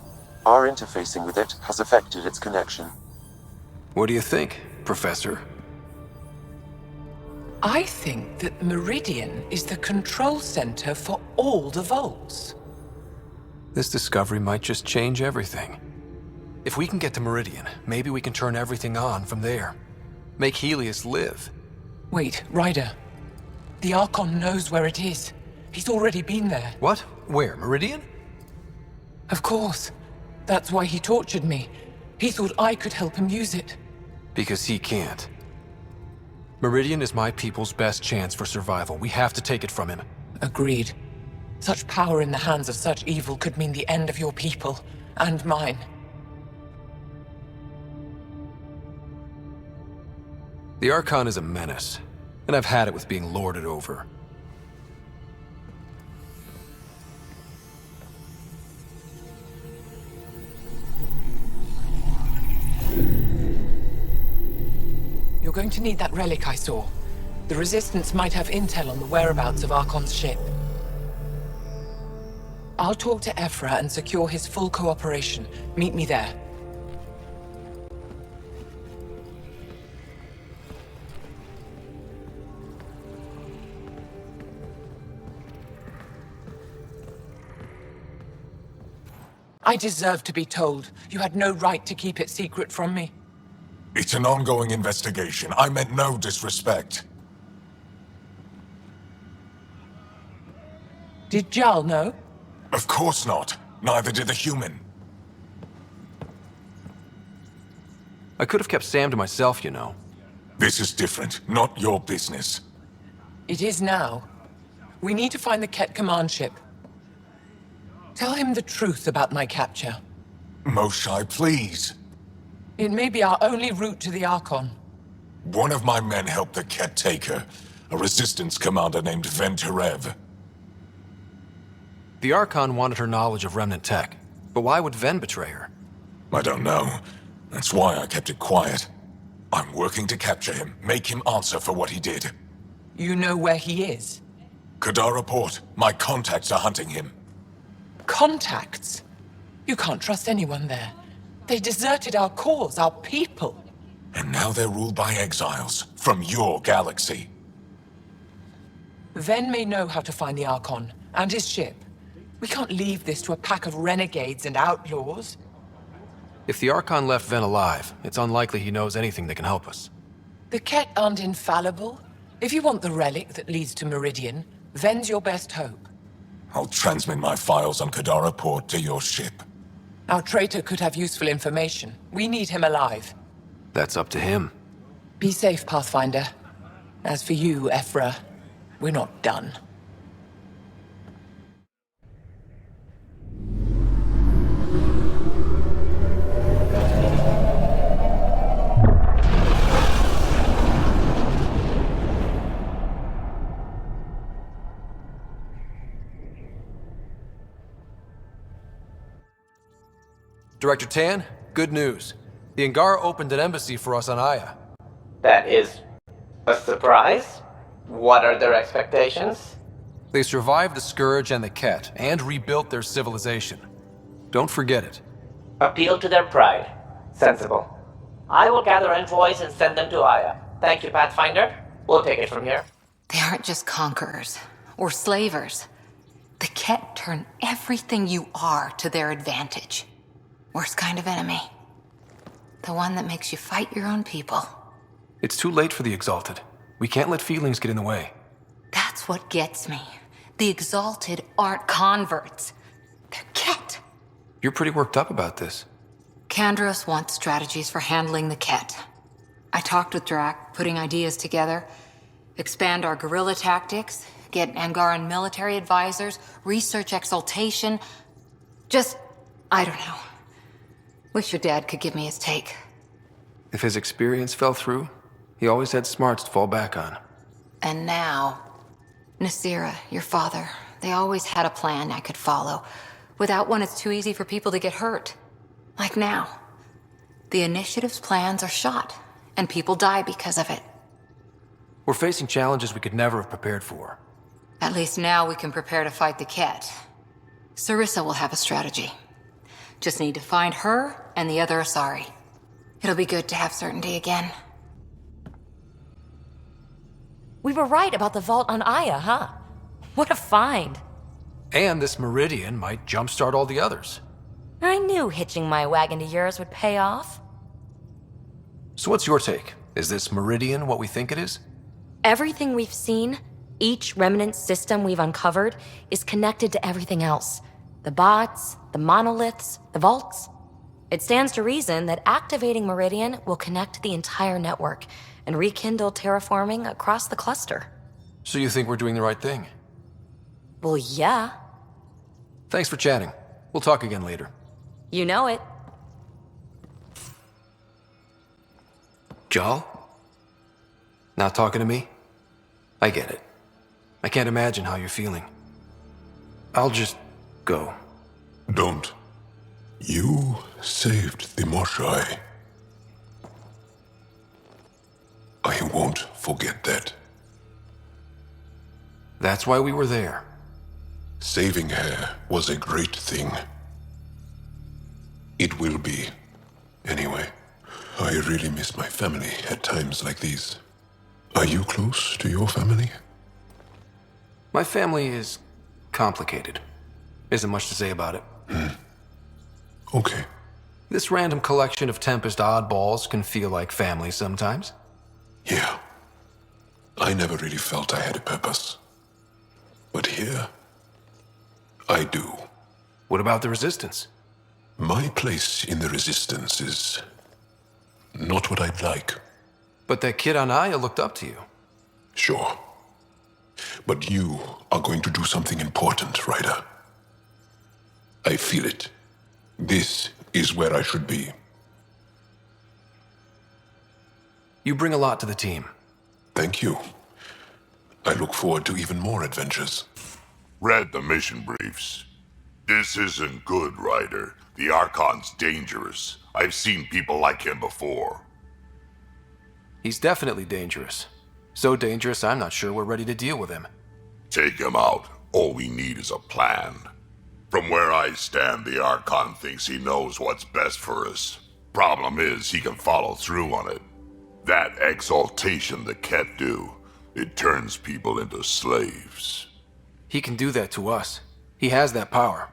Our interfacing with it has affected its connection. What do you think, Professor? I think that Meridian is the control center for all the vaults. This discovery might just change everything. If we can get to Meridian, maybe we can turn everything on from there. Make Helios live. Wait, Ryder. The Archon knows where it is. He's already been there. What? Where? Meridian? Of course. That's why he tortured me. He thought I could help him use it. Because he can't. Meridian is my people's best chance for survival. We have to take it from him. Agreed. Such power in the hands of such evil could mean the end of your people, and mine. The Archon is a menace, and I've had it with being lorded over. You're going to need that relic I saw. The Resistance might have intel on the whereabouts of Archon's ship. I'll talk to Ephra and secure his full cooperation. Meet me there. I deserve to be told. You had no right to keep it secret from me. It's an ongoing investigation. I meant no disrespect. Did Jarl know? Of course not. Neither did the human. I could have kept Sam to myself, you know. This is different. Not your business. It is now. We need to find the Ket command ship. Tell him the truth about my capture. Moshai, please. It may be our only route to the Archon. One of my men helped the Ket take her. A Resistance commander named Venterev. The Archon wanted her knowledge of Remnant tech, but why would Ven betray her? I don't know. That's why I kept it quiet. I'm working to capture him, make him answer for what he did. You know where he is? Kadara Port. My contacts are hunting him. Contacts? You can't trust anyone there. They deserted our cause, our people. And now they're ruled by exiles from your galaxy. Ven may know how to find the Archon and his ship. We can't leave this to a pack of renegades and outlaws. If the Archon left Ven alive, it's unlikely he knows anything that can help us. The Ket aren't infallible. If you want the relic that leads to Meridian, Ven's your best hope. I'll transmit my files on Kadara Port to your ship. Our traitor could have useful information. We need him alive. That's up to him. Be safe, Pathfinder. As for you, Ephra, we're not done. Director Tan, good news. The Angara opened an embassy for us on Aya. That is a surprise? What are their expectations? They survived the Scourge and the Ket, and rebuilt their civilization. Don't forget it. Appeal to their pride. Sensible. I will gather envoys and send them to Aya. Thank you, Pathfinder. We'll take it from here. They aren't just conquerors or slavers. The Ket turn everything you are to their advantage. Worst kind of enemy. The one that makes you fight your own people. It's too late for the Exalted. We can't let feelings get in the way. That's what gets me. The Exalted aren't converts. They're Ket. You're pretty worked up about this. Kandros wants strategies for handling the Ket. I talked with Drac, putting ideas together. Expand our guerrilla tactics, get Angaran military advisors, research exaltation. I don't know. Wish your dad could give me his take. If his experience fell through, he always had smarts to fall back on. And now, Nasira, your father, they always had a plan I could follow. Without one, it's too easy for people to get hurt. Like now. The Initiative's plans are shot, and people die because of it. We're facing challenges we could never have prepared for. At least now we can prepare to fight the Ket. Sarissa will have a strategy. Just need to find her and the other Asari. It'll be good to have certainty again. We were right about the vault on Aya, huh? What a find. And this Meridian might jumpstart all the others. I knew hitching my wagon to yours would pay off. So what's your take? Is this Meridian what we think it is? Everything we've seen, each remnant system we've uncovered, is connected to everything else. The bots, the monoliths, the vaults. It stands to reason that activating Meridian will connect the entire network and rekindle terraforming across the cluster. So you think we're doing the right thing? Well, yeah. Thanks for chatting. We'll talk again later. You know it. Jal? Not talking to me? I get it. I can't imagine how you're feeling. I'll just go. Don't. You saved the Moshai. I won't forget that. That's why we were there. Saving her was a great thing. It will be. Anyway, I really miss my family at times like these. Are you close to your family? My family is complicated. Isn't much to say about it. Okay. This random collection of Tempest oddballs can feel like family sometimes. Yeah. I never really felt I had a purpose. But here, I do. What about the Resistance? My place in the Resistance is not what I'd like. But that kid on Aya looked up to you. Sure. But you are going to do something important, Ryder. I feel it. This is where I should be. You bring a lot to the team. Thank you. I look forward to even more adventures. Read the mission briefs. This isn't good, Ryder. The Archon's dangerous. I've seen people like him before. He's definitely dangerous. So dangerous, I'm not sure we're ready to deal with him. Take him out. All we need is a plan. From where I stand, the Archon thinks he knows what's best for us. Problem is, he can follow through on it. That exaltation the Ket do, it turns people into slaves. He can do that to us. He has that power.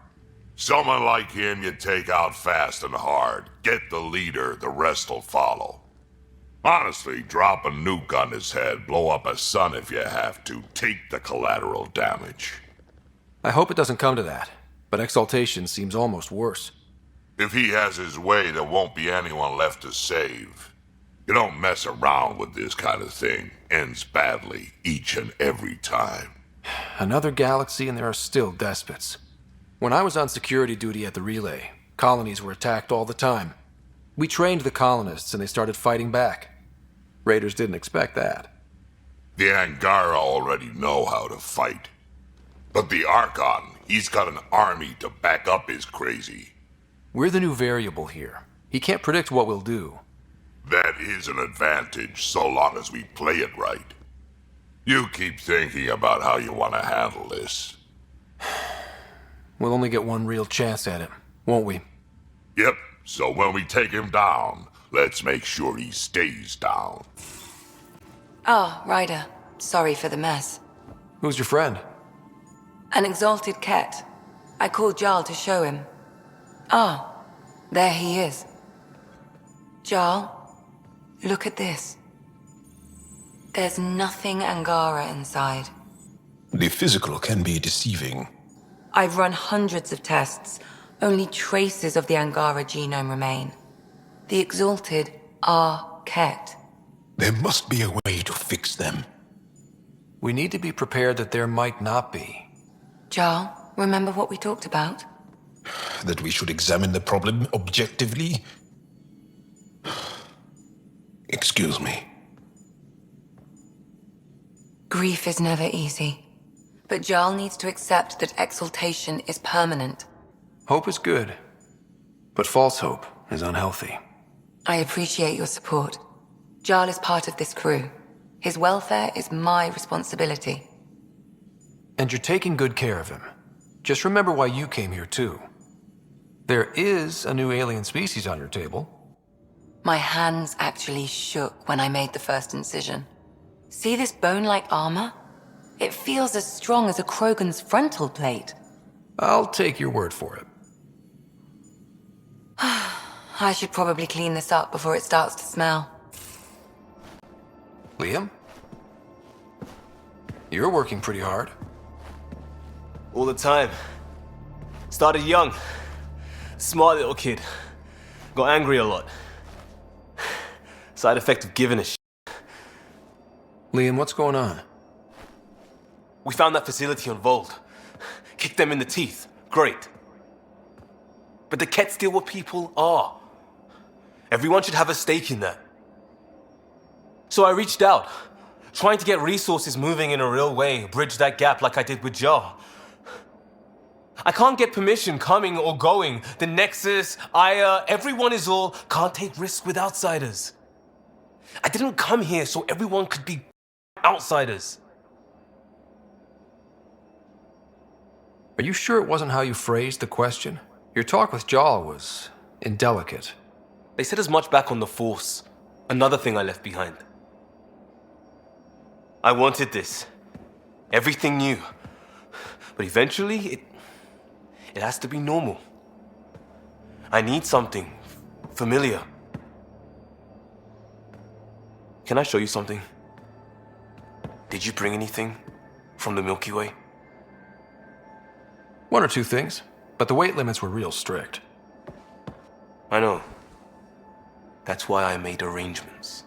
Someone like him you take out fast and hard. Get the leader, the rest'll follow. Honestly, drop a nuke on his head, blow up a sun if you have to. Take the collateral damage. I hope it doesn't come to that, but exaltation seems almost worse. If he has his way, there won't be anyone left to save. You don't mess around with this kind of thing. Ends badly, each and every time. Another galaxy and there are still despots. When I was on security duty at the relay, colonies were attacked all the time. We trained the colonists and they started fighting back. Raiders didn't expect that. The Angara already know how to fight. But the Archon, he's got an army to back up his crazy. We're the new variable here. He can't predict what we'll do. That is an advantage so long as we play it right. You keep thinking about how you want to handle this. We'll only get one real chance at it, won't we? Yep, so when we take him down, let's make sure he stays down. Ah, Ryder. Sorry for the mess. Who's your friend? An exalted Ket. I called Jarl to show him. Ah, there he is. Jarl, look at this. There's nothing Angara inside. The physical can be deceiving. I've run hundreds of tests. Only traces of the Angara genome remain. The exalted are Ket. There must be a way to fix them. We need to be prepared that there might not be. Jarl, remember what we talked about? That we should examine the problem objectively? Excuse me. Grief is never easy. But Jarl needs to accept that exaltation is permanent. Hope is good, but false hope is unhealthy. I appreciate your support. Jarl is part of this crew. His welfare is my responsibility. And you're taking good care of him. Just remember why you came here too. There is a new alien species on your table. My hands actually shook when I made the first incision. See this bone-like armor? It feels as strong as a Krogan's frontal plate. I'll take your word for it. I should probably clean this up before it starts to smell. Liam? You're working pretty hard. All the time. Started young. Smart little kid. Got angry a lot. Side effect of giving a shit. Liam, what's going on? We found that facility on Vold. Kicked them in the teeth. Great. But the Ket steal what people are. Everyone should have a stake in that. So I reached out. Trying to get resources moving in a real way, bridge that gap like I did with Jar. I can't get permission coming or going. The Nexus, Aya, everyone is all can't take risks with outsiders. I didn't come here so everyone could be outsiders. Are you sure it wasn't how you phrased the question? Your talk with Jal was indelicate. They said as much back on the Force. Another thing I left behind. I wanted this. Everything new. But eventually, it has to be normal. I need something familiar. Can I show you something? Did you bring anything from the Milky Way? One or two things, but the weight limits were real strict. I know. That's why I made arrangements.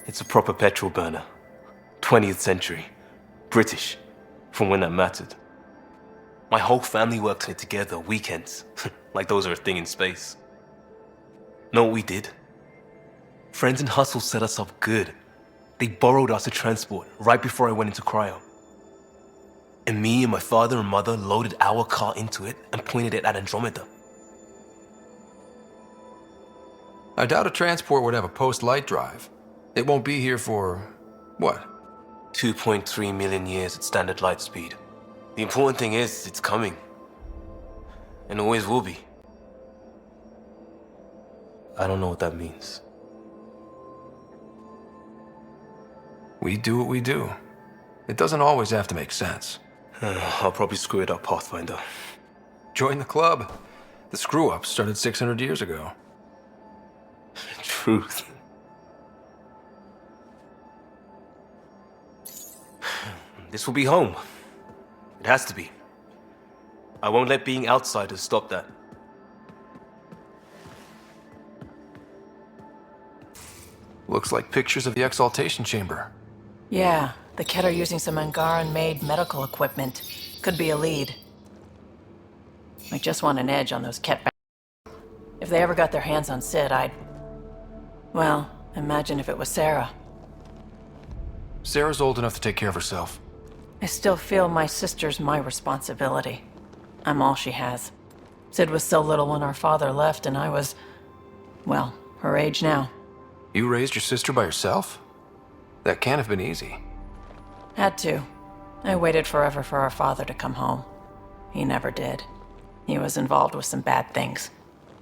It's a proper petrol burner. 20th century. British. From when that mattered. My whole family works in it together, weekends. Like those are a thing in space. Know what we did? Friends in Hustle set us up good. They borrowed us to transport right before I went into cryo. And me and my father and mother loaded our car into it and pointed it at Andromeda. I doubt a transport would have a post-light drive. It won't be here for, what? 2.3 million years at standard light speed. The important thing is, it's coming. And always will be. I don't know what that means. We do what we do. It doesn't always have to make sense. I'll probably screw it up, Pathfinder. Join the club. The screw-up started 600 years ago. Truth. This will be home. It has to be. I won't let being outsiders stop that. Looks like pictures of the exaltation chamber. Yeah, the Ket are using some Angaran-made medical equipment. Could be a lead. I just want an edge on those Ket If they ever got their hands on Sid, well, imagine if it was Sarah. Sarah's old enough to take care of herself. I still feel my sister's my responsibility. I'm all she has. Sid was so little when our father left, and I was, well, her age now. You raised your sister by yourself? That can't have been easy. Had to. I waited forever for our father to come home. He never did. He was involved with some bad things.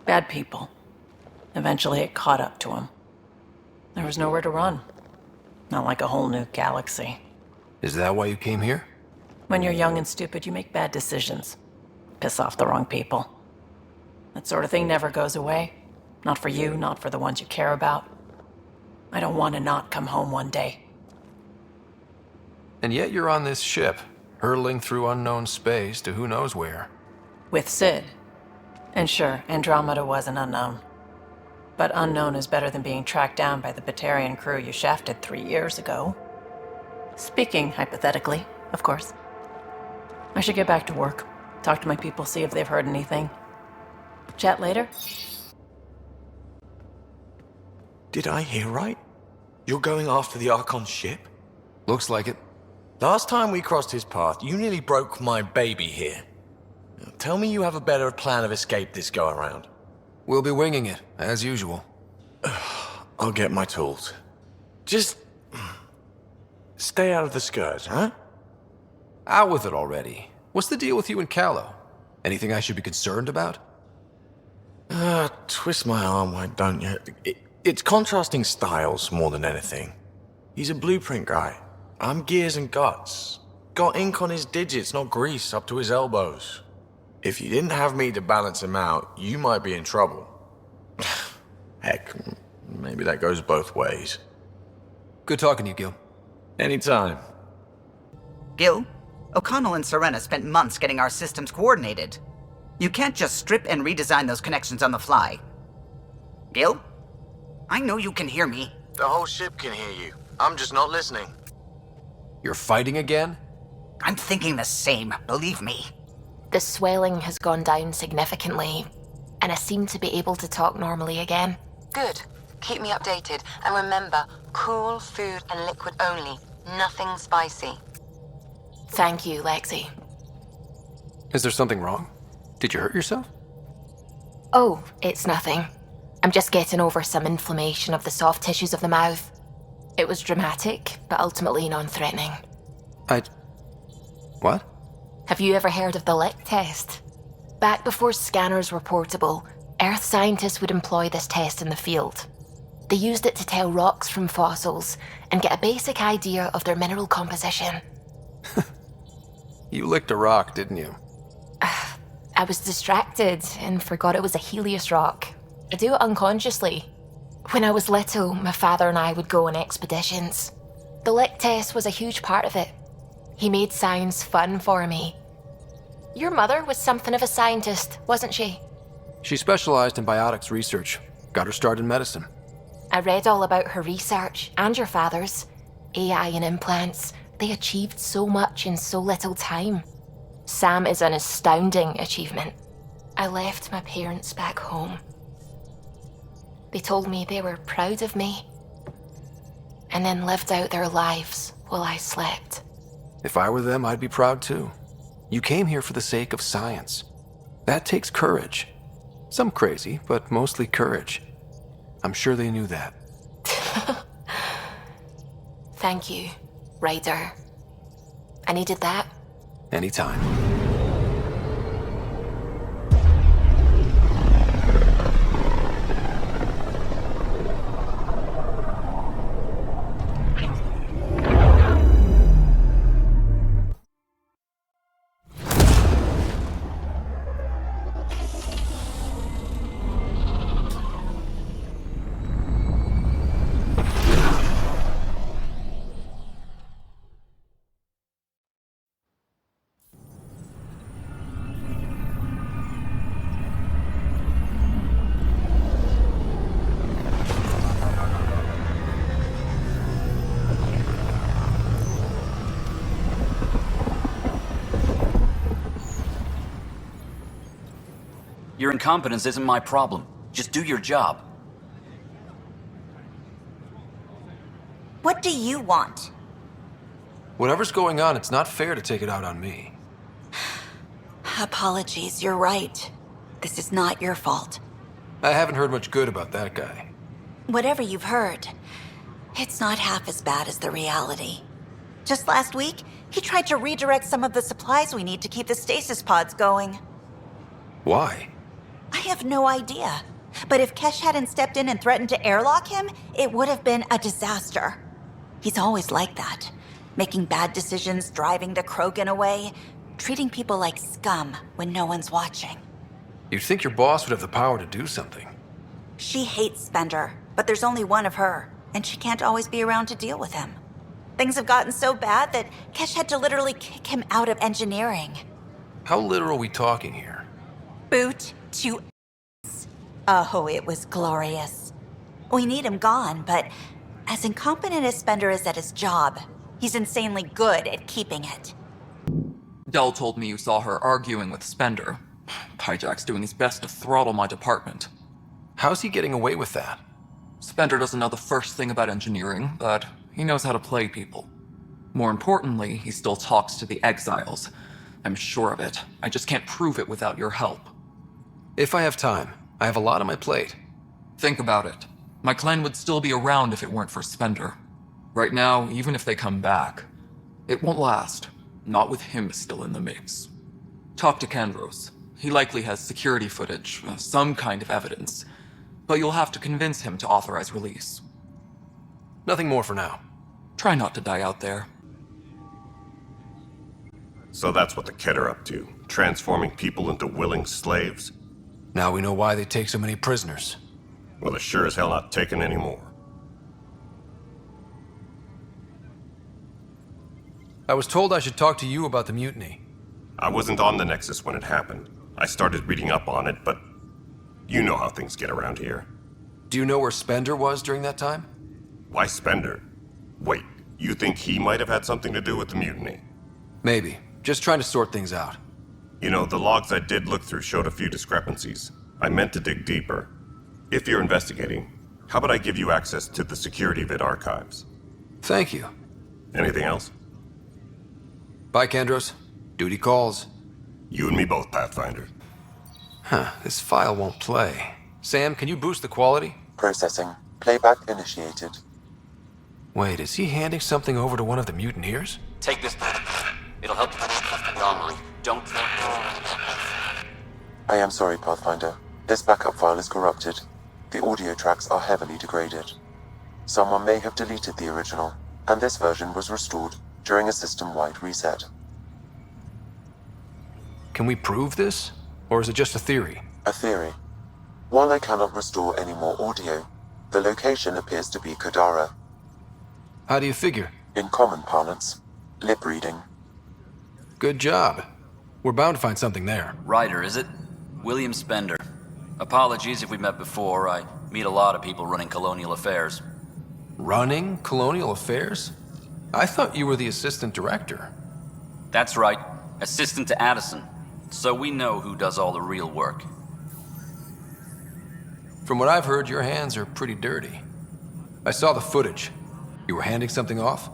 Bad people. Eventually it caught up to him. There was nowhere to run. Not like a whole new galaxy. Is that why you came here? When you're young and stupid, you make bad decisions. Piss off the wrong people. That sort of thing never goes away. Not for you, not for the ones you care about. I don't want to not come home one day. And yet you're on this ship, hurtling through unknown space to who knows where. With Sid. And sure, Andromeda was an unknown. But unknown is better than being tracked down by the Batarian crew you shafted 3 years ago. Speaking hypothetically, of course. I should get back to work. Talk to my people, see if they've heard anything. Chat later? Did I hear right? You're going after the Archon ship? Looks like it. Last time we crossed his path, you nearly broke my baby here. Now, tell me you have a better plan of escape this go-around. We'll be winging it, as usual. I'll get my tools. Just stay out of the skirt, huh? Out with it already. What's the deal with you and Callow? Anything I should be concerned about? Twist my arm, why don't you? It's contrasting styles more than anything. He's a blueprint guy. I'm gears and guts. Got ink on his digits, not grease up to his elbows. If you didn't have me to balance him out, you might be in trouble. Heck, maybe that goes both ways. Good talking to you, Gil. Anytime. Gil, O'Connell and Serena spent months getting our systems coordinated. You can't just strip and redesign those connections on the fly. Gil? I know you can hear me. The whole ship can hear you. I'm just not listening. You're fighting again? I'm thinking the same, believe me. The swelling has gone down significantly, and I seem to be able to talk normally again. Good. Keep me updated, and remember, Cool food and liquid only. Nothing spicy. Thank you, Lexi. Is there something wrong? Did you hurt yourself? Oh, it's nothing. I'm just getting over some inflammation of the soft tissues of the mouth. It was dramatic, but ultimately non-threatening. What? Have you ever heard of the Lick test? Back before scanners were portable, Earth scientists would employ this test in the field. They used it to tell rocks from fossils and get a basic idea of their mineral composition. You licked a rock, didn't you? I was distracted and forgot it was a Helios rock. I do it unconsciously. When I was little, my father and I would go on expeditions. The Lick test was a huge part of it. He made science fun for me. Your mother was something of a scientist, wasn't she? She specialized in biotics research. Got her start in medicine. I read all about her research, and your father's. AI and implants. They achieved so much in so little time. Sam is an astounding achievement. I left my parents back home. They told me they were proud of me, and then lived out their lives while I slept. If I were them, I'd be proud too. You came here for the sake of science. That takes courage. Some crazy, but mostly courage. I'm sure they knew that. Thank you, Ryder. I needed that. Anytime. Your incompetence isn't my problem. Just do your job. What do you want? Whatever's going on, it's not fair to take it out on me. Apologies, you're right. This is not your fault. I haven't heard much good about that guy. Whatever you've heard, it's not half as bad as the reality. Just last week, he tried to redirect some of the supplies we need to keep the stasis pods going. Why? I have no idea. But if Kesh hadn't stepped in and threatened to airlock him, it would have been a disaster. He's always like that. Making bad decisions, driving the Krogan away, treating people like scum when no one's watching. You'd think your boss would have the power to do something. She hates Spender, but there's only one of her, and she can't always be around to deal with him. Things have gotten so bad that Kesh had to literally kick him out of engineering. How literal are we talking here? Boot to ass. Oh, it was glorious. We need him gone, but as incompetent as Spender is at his job, he's insanely good at keeping it. Dell told me you saw her arguing with Spender. Pyjack's doing his best to throttle my department. How's he getting away with that? Spender doesn't know the first thing about engineering, but he knows how to play people. More importantly, he still talks to the exiles. I'm sure of it. I just can't prove it without your help. If I have time. I have a lot on my plate. Think about it. My clan would still be around if it weren't for Spender. Right now, even if they come back, it won't last. Not with him still in the mix. Talk to Kandros. He likely has security footage, some kind of evidence. But you'll have to convince him to authorize release. Nothing more for now. Try not to die out there. So that's what the Kett are up to, transforming people into willing slaves. Now we know why they take so many prisoners. Well, they're sure as hell not taking any more. I was told I should talk to you about the mutiny. I wasn't on the Nexus when it happened. I started reading up on it, but you know how things get around here. Do you know where Spender was during that time? Why Spender? Wait, you think he might have had something to do with the mutiny? Maybe. Just trying to sort things out. You know, the logs I did look through showed a few discrepancies. I meant to dig deeper. If you're investigating, How about I give you access to the security vid archives? Thank you. Anything else? Bye, Kendros. Duty calls. You and me both, Pathfinder. Huh, this file won't play. Sam, can you boost the quality? Processing. Playback initiated. Wait, is he handing something over to one of the mutineers? Take this. It'll help you. Wrong. Don't. I am sorry, Pathfinder. This backup file is corrupted. The audio tracks are heavily degraded. Someone may have deleted the original, and this version was restored during a system-wide reset. Can we prove this? Or is it just a theory? A theory. While I cannot restore any more audio, the location appears to be Kadara. How do you figure? In common parlance, lip reading. Good job. We're bound to find something there. Ryder, is it? William Spender. Apologies if we met before. I meet a lot of people running colonial affairs. Running colonial affairs? I thought you were the assistant director. That's right. Assistant to Addison. So we know who does all the real work. From what I've heard, your hands are pretty dirty. I saw the footage. You were handing something off?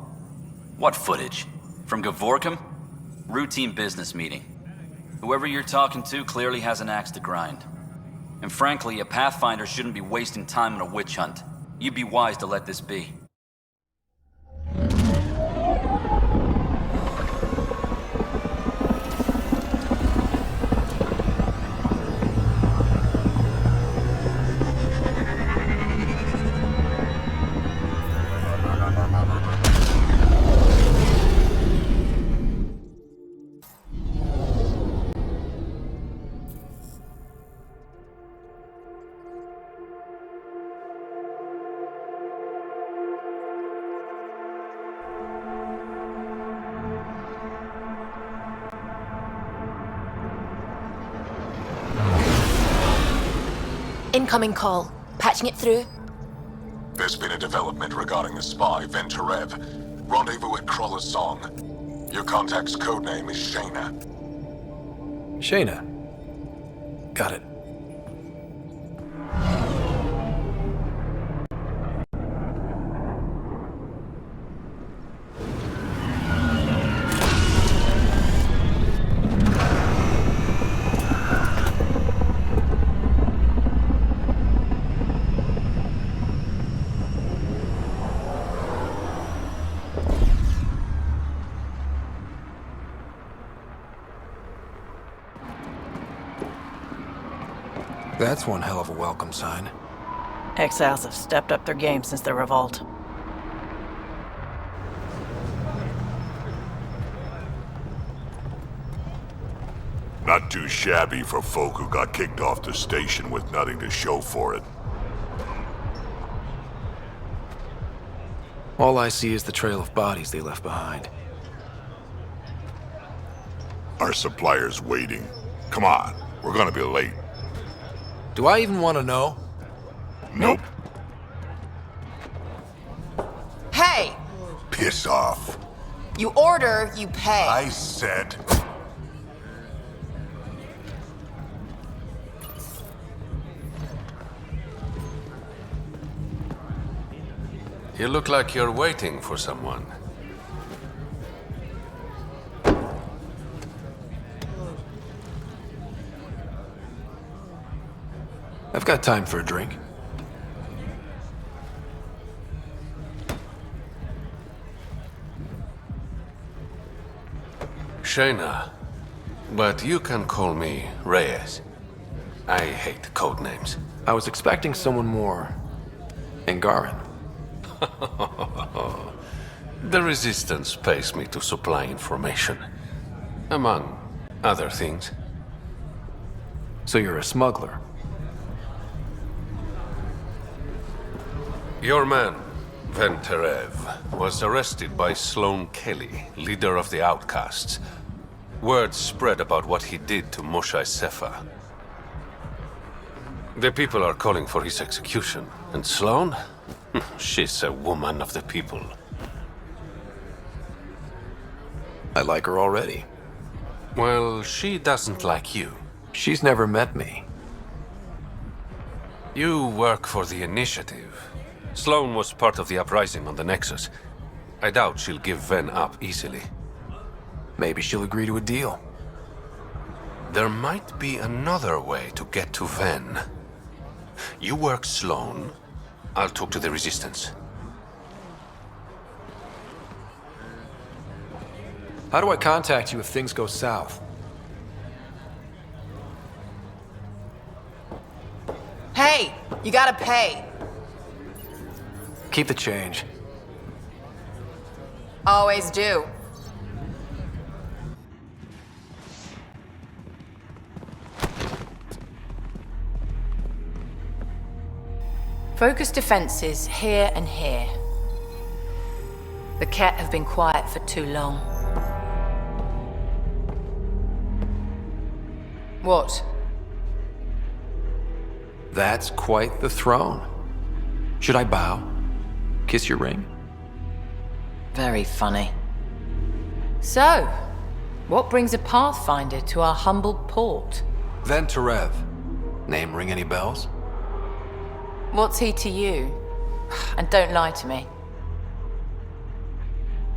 What footage? From Gavorkum? Routine business meeting. Whoever you're talking to clearly has an axe to grind. And frankly, a Pathfinder shouldn't be wasting time on a witch hunt. You'd be wise to let this be. Incoming call. Patching it through. There's been a development regarding the spy, Venturev. Rendezvous at Crawler's Song. Your contact's codename is Shayna. Shayna. Got it. That's one hell of a welcome sign. Exiles have stepped up their game since the revolt. Not too shabby for folk who got kicked off the station with nothing to show for it. All I see is the trail of bodies they left behind. Our supplier's waiting. Come on, we're gonna be late. Do I even want to know? Nope. Hey! Piss off. You order, you pay. I said... You look like you're waiting for someone. I've got time for a drink. Shayna, but you can call me Reyes. I hate code names. I was expecting someone more Angaran. The Resistance pays me to supply information, among other things. So you're a smuggler? Your man, Venturev, was arrested by Sloane Kelly, leader of the Outcasts. Word spread about what he did to Moshae Sefa. The people are calling for his execution, and Sloane? She's a woman of the people. I like her already. Well, she doesn't like you. She's never met me. You work for the Initiative. Sloane was part of the uprising on the Nexus. I doubt she'll give Ven up easily. Maybe she'll agree to a deal. There might be another way to get to Ven. You work Sloane. I'll talk to the Resistance. How do I contact you if things go south? Hey, you gotta pay. Keep the change. Always do. Focus defenses here and here. The Ket have been quiet for too long. What? That's quite the throne. Should I bow? Kiss your ring? Very funny. So, what brings a Pathfinder to our humble port? Ven Terev. Name ring any bells? What's he to you? And don't lie to me.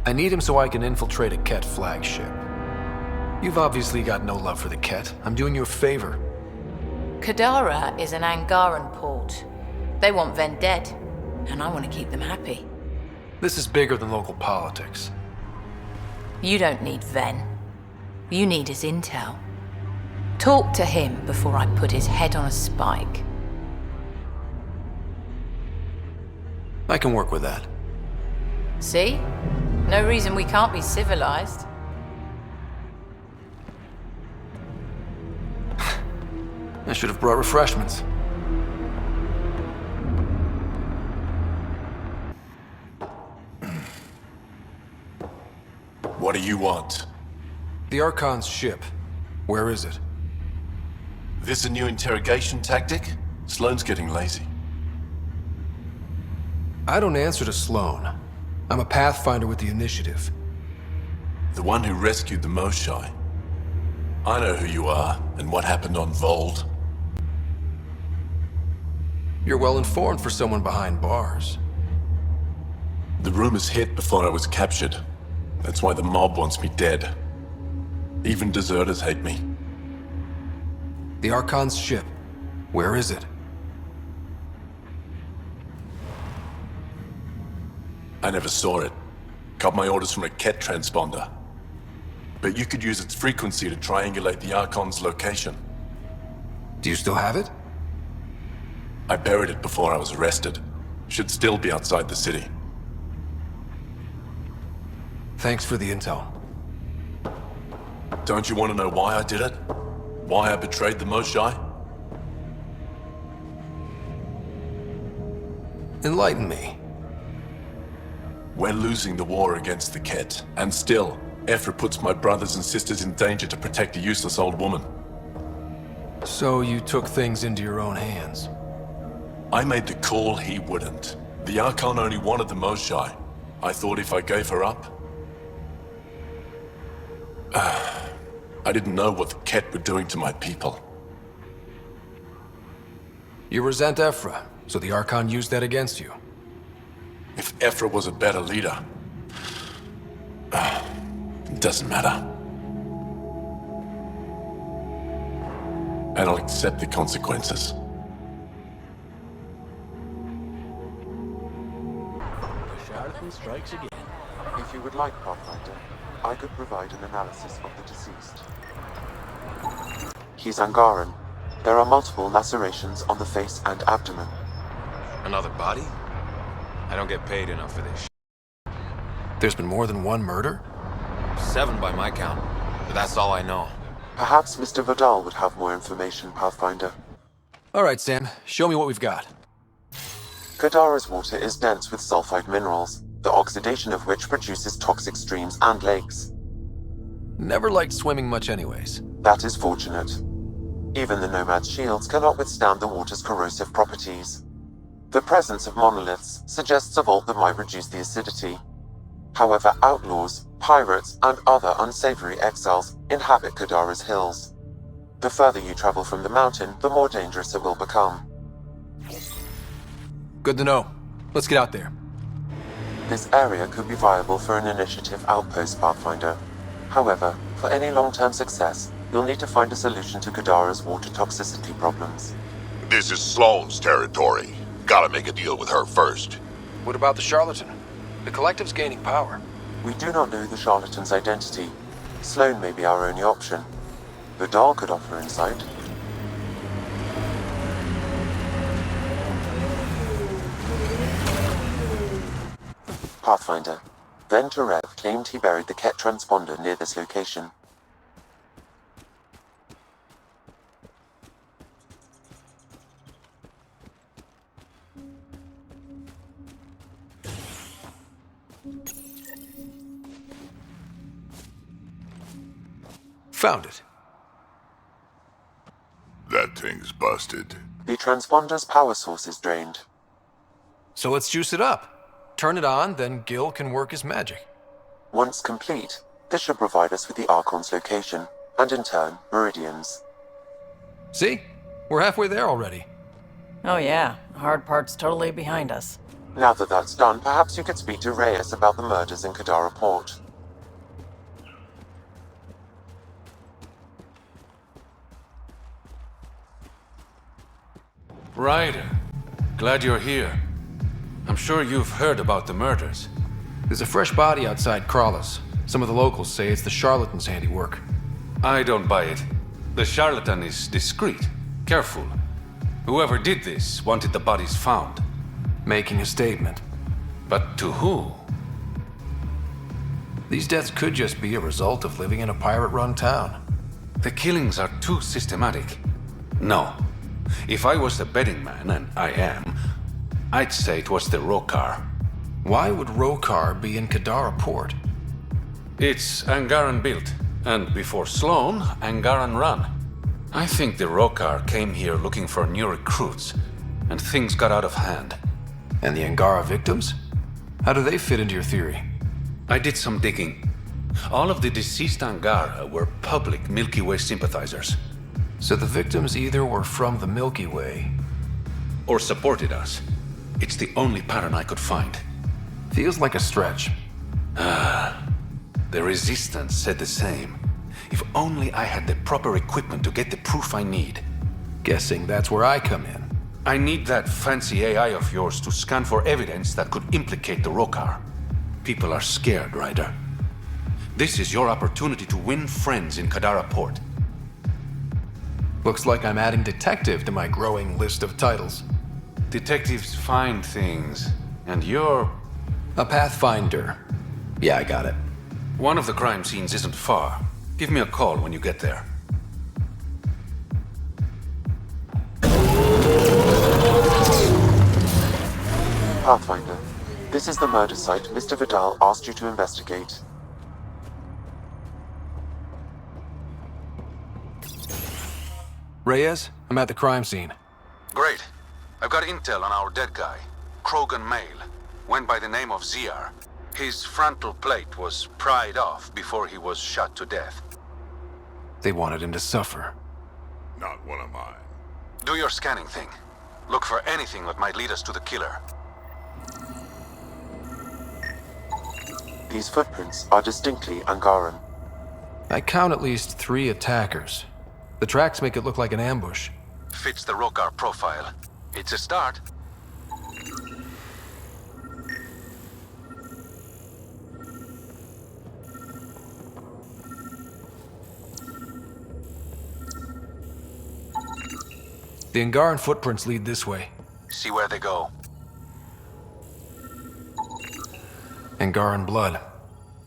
I need him so I can infiltrate a Ket flagship. You've obviously got no love for the Ket. I'm doing you a favor. Kadara is an Angaran port. They want Ven dead, and I want to keep them happy. This is bigger than local politics. You don't need Ven. You need his intel. Talk to him before I put his head on a spike. I can work with that. See? No reason we can't be civilized. I should have brought refreshments. What do you want? The Archon's ship. Where is it? This a new interrogation tactic? Sloane's getting lazy. I don't answer to Sloane. I'm a Pathfinder with the Initiative. The one who rescued the Moshai. I know who you are, and what happened on Vold. You're well informed for someone behind bars. The rumors hit before I was captured. That's why the mob wants me dead. Even deserters hate me. The Archon's ship. Where is it? I never saw it. Got my orders from a Ket transponder. But you could use its frequency to triangulate the Archon's location. Do you still have it? I buried it before I was arrested. Should still be outside the city. Thanks for the intel. Don't you want to know why I did it? Why I betrayed the Moshai? Enlighten me. We're losing the war against the Ket, and still, Ephra puts my brothers and sisters in danger to protect a useless old woman. So you took things into your own hands? I made the call he wouldn't. The Archon only wanted the Moshai. I thought if I gave her up... I didn't know what the Ket were doing to my people. You resent Ephra, so the Archon used that against you. If Ephra was a better leader... it doesn't matter. And I'll accept the consequences. Strikes again. If you would like, Pathfinder, I could provide an analysis of the deceased. He's Angaran. There are multiple lacerations on the face and abdomen. Another body? I don't get paid enough for this. There's been more than one murder? 7 by my count, but that's all I know. Perhaps Mr. Vidal would have more information, Pathfinder. All right, Sam. Show me what we've got. Kadara's water is dense with sulfide minerals, the oxidation of which produces toxic streams and lakes. Never liked swimming much anyways. That is fortunate. Even the Nomad's shields cannot withstand the water's corrosive properties. The presence of monoliths suggests a vault that might reduce the acidity. However, outlaws, pirates, and other unsavory exiles inhabit Kadara's hills. The further you travel from the mountain, the more dangerous it will become. Good to know. Let's get out there. This area could be viable for an initiative outpost, Pathfinder. However, for any long-term success, you'll need to find a solution to Kadara's water toxicity problems. This is Sloane's territory. Gotta make a deal with her first. What about the charlatan? The Collective's gaining power. We do not know the charlatan's identity. Sloane may be our only option. Vidal could offer insight. Pathfinder. Venturev claimed he buried the Ket transponder near this location. Found it. That thing's busted. The transponder's power source is drained. So let's juice it up. Turn it on, then Gil can work his magic. Once complete, this should provide us with the Archon's location, and in turn, Meridian's. See? We're halfway there already. Oh yeah, the hard part's totally behind us. Now that that's done, perhaps you could speak to Reyes about the murders in Kadara Port. Ryder, glad you're here. I'm sure you've heard about the murders. There's a fresh body outside Crawlers. Some of the locals say it's the charlatan's handiwork. I don't buy it. The charlatan is discreet, careful. Whoever did this wanted the bodies found. Making a statement. But to who? These deaths could just be a result of living in a pirate-run town. The killings are too systematic. No. If I was the betting man, and I am, I'd say it was the Rokar. Why would Rokar be in Kadara Port? It's Angaran built, and before Sloane, Angaran run. I think the Rokar came here looking for new recruits, and things got out of hand. And the Angara victims? How do they fit into your theory? I did some digging. All of the deceased Angara were public Milky Way sympathizers. So the victims either were from the Milky Way... or supported us. It's the only pattern I could find. Feels like a stretch. The Resistance said the same. If only I had the proper equipment to get the proof I need. Guessing that's where I come in. I need that fancy AI of yours to scan for evidence that could implicate the Rokar. People are scared, Ryder. This is your opportunity to win friends in Kadara Port. Looks like I'm adding detective to my growing list of titles. Detectives find things, and you're... a pathfinder. Yeah, I got it. One of the crime scenes isn't far. Give me a call when you get there. Pathfinder, this is the murder site Mr. Vidal asked you to investigate. Reyes, I'm at the crime scene. Great. I've got intel on our dead guy. Krogan male. Went by the name of Ziar. His frontal plate was pried off before he was shot to death. They wanted him to suffer. Not one of mine. Do your scanning thing. Look for anything that might lead us to the killer. These footprints are distinctly Angaran. I count at least 3 attackers. The tracks make it look like an ambush. Fits the Rokar profile. It's a start. The Angaran footprints lead this way. See where they go. Angaran blood.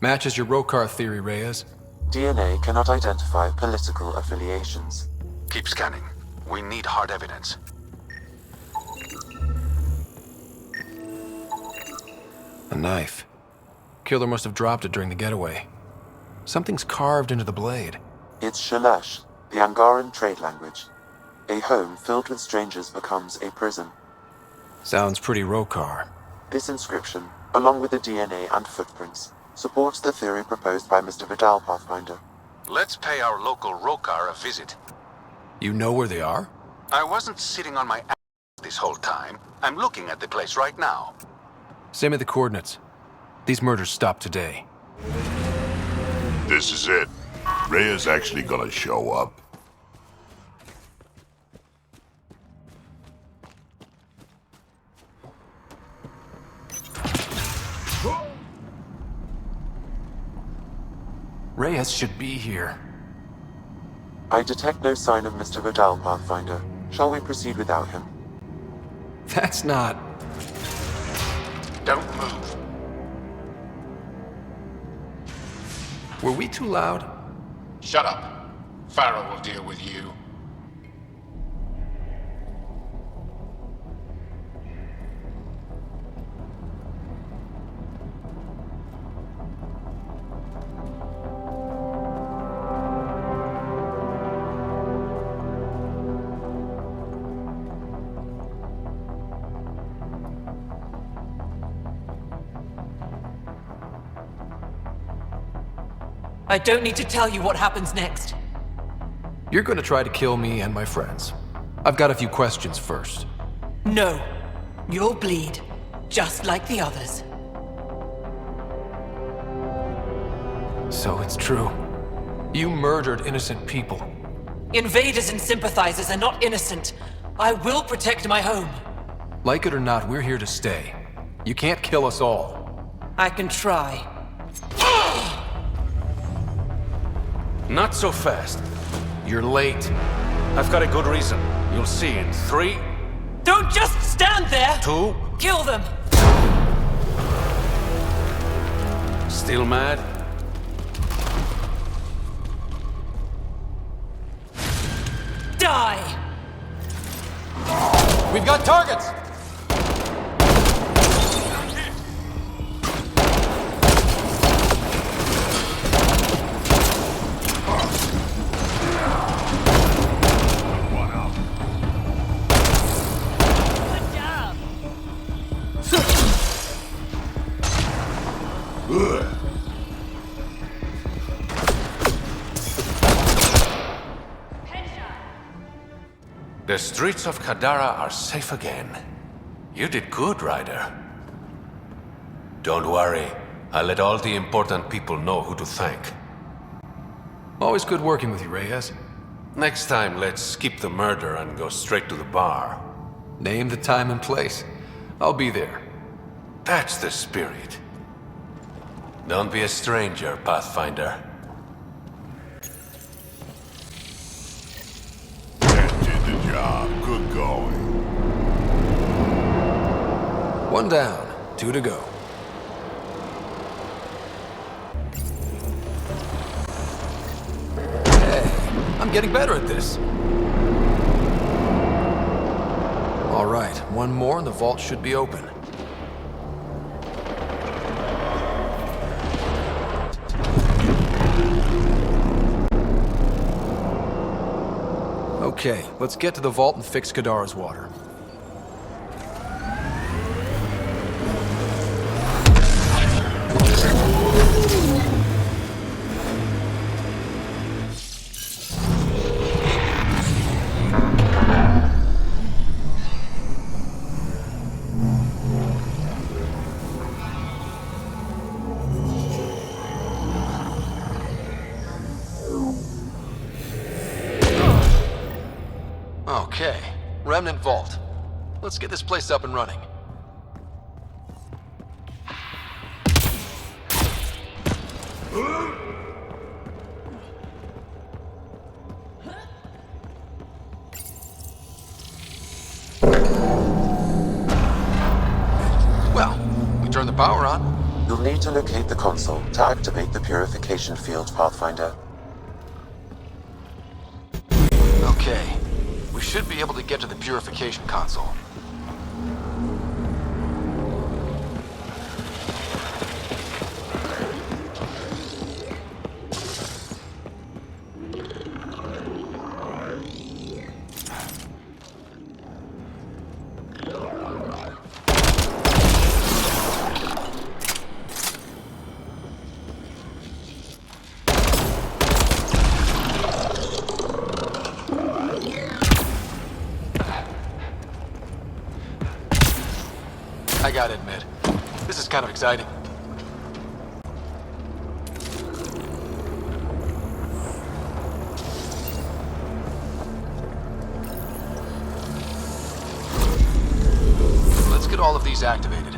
Matches your Rokar theory, Reyes. DNA cannot identify political affiliations. Keep scanning. We need hard evidence. A knife. Killer must have dropped it during the getaway. Something's carved into the blade. It's Shalash, the Angaran trade language. A home filled with strangers becomes a prison. Sounds pretty Rokar. This inscription, along with the DNA and footprints, supports the theory proposed by Mr. Vidal, Pathfinder. Let's pay our local Rokar a visit. You know where they are? I wasn't sitting on my ass this this whole time. I'm looking at the place right now. Send me the coordinates. These murders stopped today. This is it. Rhea's actually gonna show up. Reyes should be here. I detect no sign of Mr. Vidal, Pathfinder. Shall we proceed without him? That's not... Don't move. Were we too loud? Shut up. Farrell will deal with you. I don't need to tell you what happens next. You're gonna try to kill me and my friends. I've got a few questions first. No. You'll bleed, just like the others. So it's true. You murdered innocent people. Invaders and sympathizers are not innocent. I will protect my home. Like it or not, we're here to stay. You can't kill us all. I can try. Not so fast. You're late. I've got a good reason. You'll see in 3... Don't just stand there! 2... Kill them! Still mad? Die! We've got targets! The streets of Kadara are safe again. You did good, Ryder. Don't worry. I'll let all the important people know who to thank. Always good working with you, Reyes. Next time, let's skip the murder and go straight to the bar. Name the time and place. I'll be there. That's the spirit. Don't be a stranger, Pathfinder. Good going. 1 down, 2 to go. Hey, I'm getting better at this. All right, 1 more and the vault should be open. Okay, let's get to the vault and fix Kadara's water. Okay, Remnant Vault. Let's get this place up and running. Well, we turned the power on. You'll need to locate the console to activate the purification field, Pathfinder. Okay, we should be able to get to the purification console. I gotta admit, this is kind of exciting. Let's get all of these activated.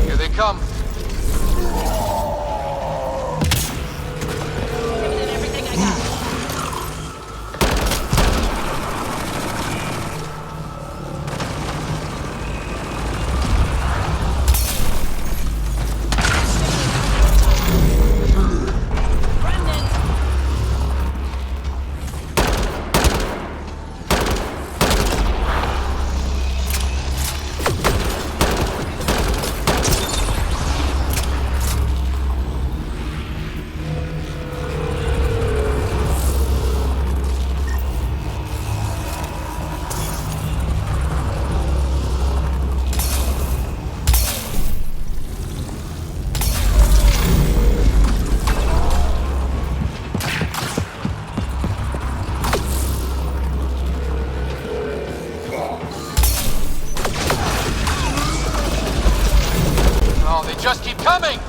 Here they come. Just keep coming!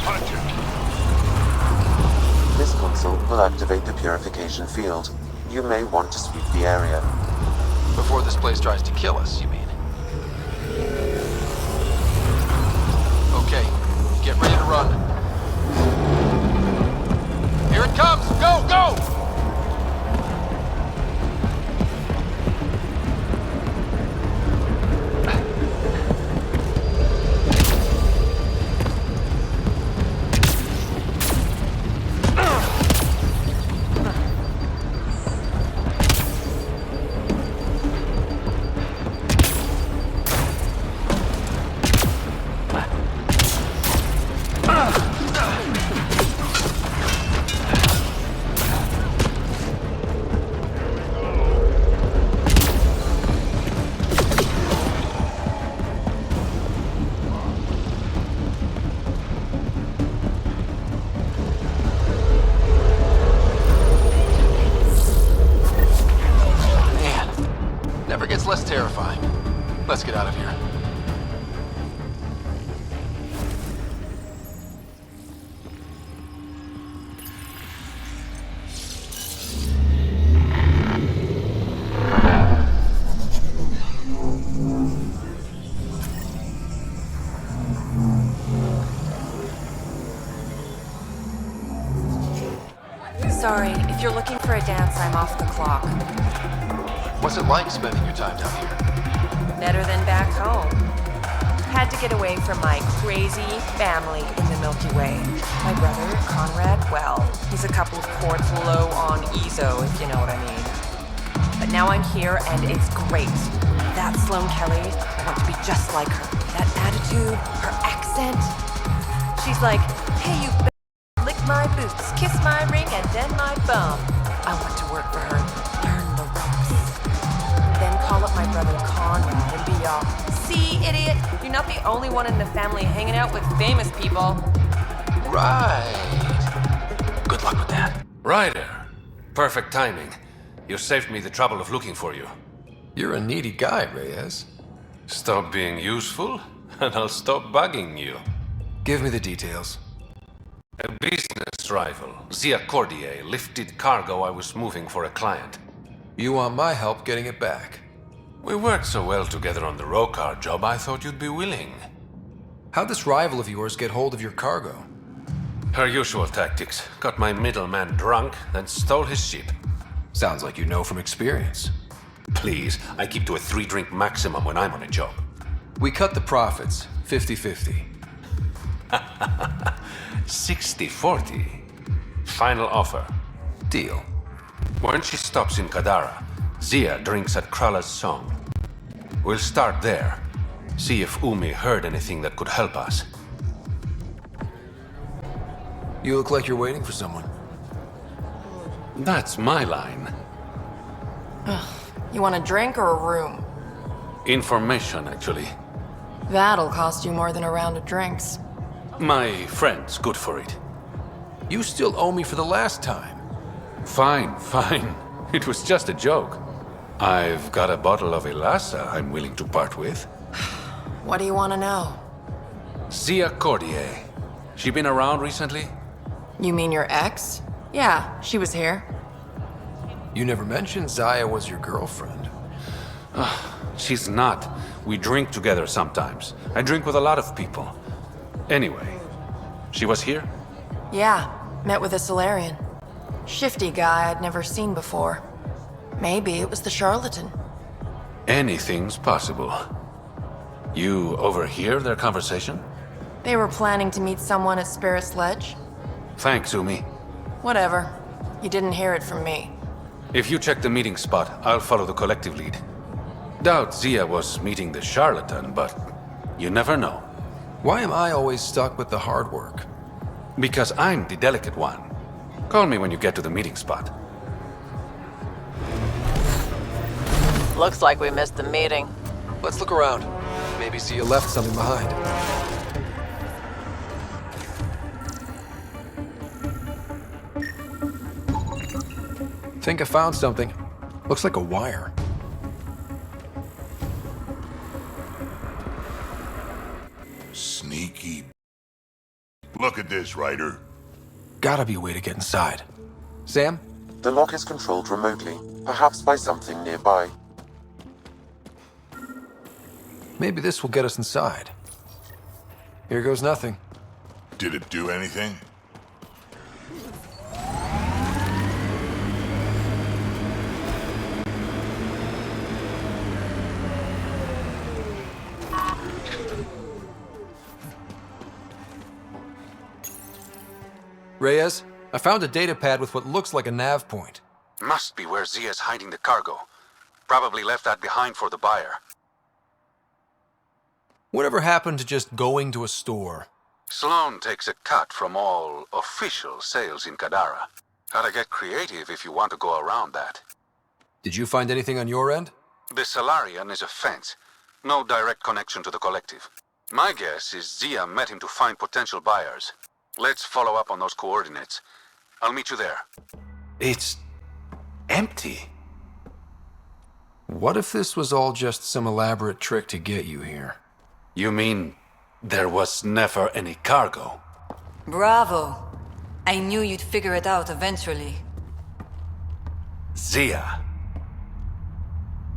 Nice job. This console will activate the purification field. You may want to sweep the area. Before this place tries to kill us, you mean? Okay, get ready to run. Here it comes! Go, go! Less terrifying. Let's get out of here. Sorry, if you're looking for a dance, I'm off the clock. What's it like spending your time down here? Better than back home. Had to get away from my crazy family in the Milky Way. My brother, Conrad, well, he's a couple of quarts low on EZO, if you know what I mean. But now I'm here and it's great. That Sloane Kelly, I want to be just like her. That attitude, her accent. She's like, hey, you lick my boots, kiss my ring, and then my bum. I want to work for her, learn the ropes. Then call up my brother Conrad and be all, see, idiot, you're not the only one in the family hanging out with famous people. Right. Good luck with that. Ryder. Perfect timing. You saved me the trouble of looking for you. You're a needy guy, Reyes. Stop being useful, and I'll stop bugging you. Give me the details. A business rival, Zia Cordier, lifted cargo I was moving for a client. You want my help getting it back? We worked so well together on the Rokar job, I thought you'd be willing. How'd this rival of yours get hold of your cargo? Her usual tactics. Got my middleman drunk, then stole his ship. Sounds like you know from experience. Please, I keep to a 3-drink maximum when I'm on a job. We cut the profits, 50-50. 60-40. Final offer. Deal. When she stops in Kadara, Zia drinks at Krala's song. We'll start there. See if Umi heard anything that could help us. You look like you're waiting for someone. That's my line. You want a drink or a room? Information, actually. That'll cost you more than a round of drinks. My friend's good for it. You still owe me for the last time. Fine, fine. It was just a joke. I've got a bottle of Elasa I'm willing to part with. What do you want to know? Zia Cordier. She been around recently? You mean your ex? Yeah, she was here. You never mentioned Zaya was your girlfriend. She's not. We drink together sometimes. I drink with a lot of people. Anyway, she was here? Yeah, met with a Solarian. Shifty guy I'd never seen before. Maybe it was the charlatan. Anything's possible. You overhear their conversation? They were planning to meet someone at Spirit's Ledge. Thanks, Umi. Whatever. You didn't hear it from me. If you check the meeting spot, I'll follow the collective lead. Doubt Zia was meeting the charlatan, but you never know. Why am I always stuck with the hard work? Because I'm the delicate one. Call me when you get to the meeting spot. Looks like we missed the meeting. Let's look around. Maybe Zia left something behind. Think I found something. Looks like a wire. Sneaky. Look at this, Ryder. Gotta be a way to get inside. Sam? The lock is controlled remotely, perhaps by something nearby. Maybe this will get us inside. Here goes nothing. Did it do anything? Reyes, I found a data pad with what looks like a nav point. Must be where Zia's hiding the cargo. Probably left that behind for the buyer. Whatever happened to just going to a store? Sloan takes a cut from all official sales in Kadara. Gotta get creative if you want to go around that. Did you find anything on your end? The Salarian is a fence. No direct connection to the collective. My guess is Zia met him to find potential buyers. Let's follow up on those coordinates. I'll meet you there. It's empty. What if this was all just some elaborate trick to get you here? You mean there was never any cargo? Bravo. I knew you'd figure it out eventually. Zia.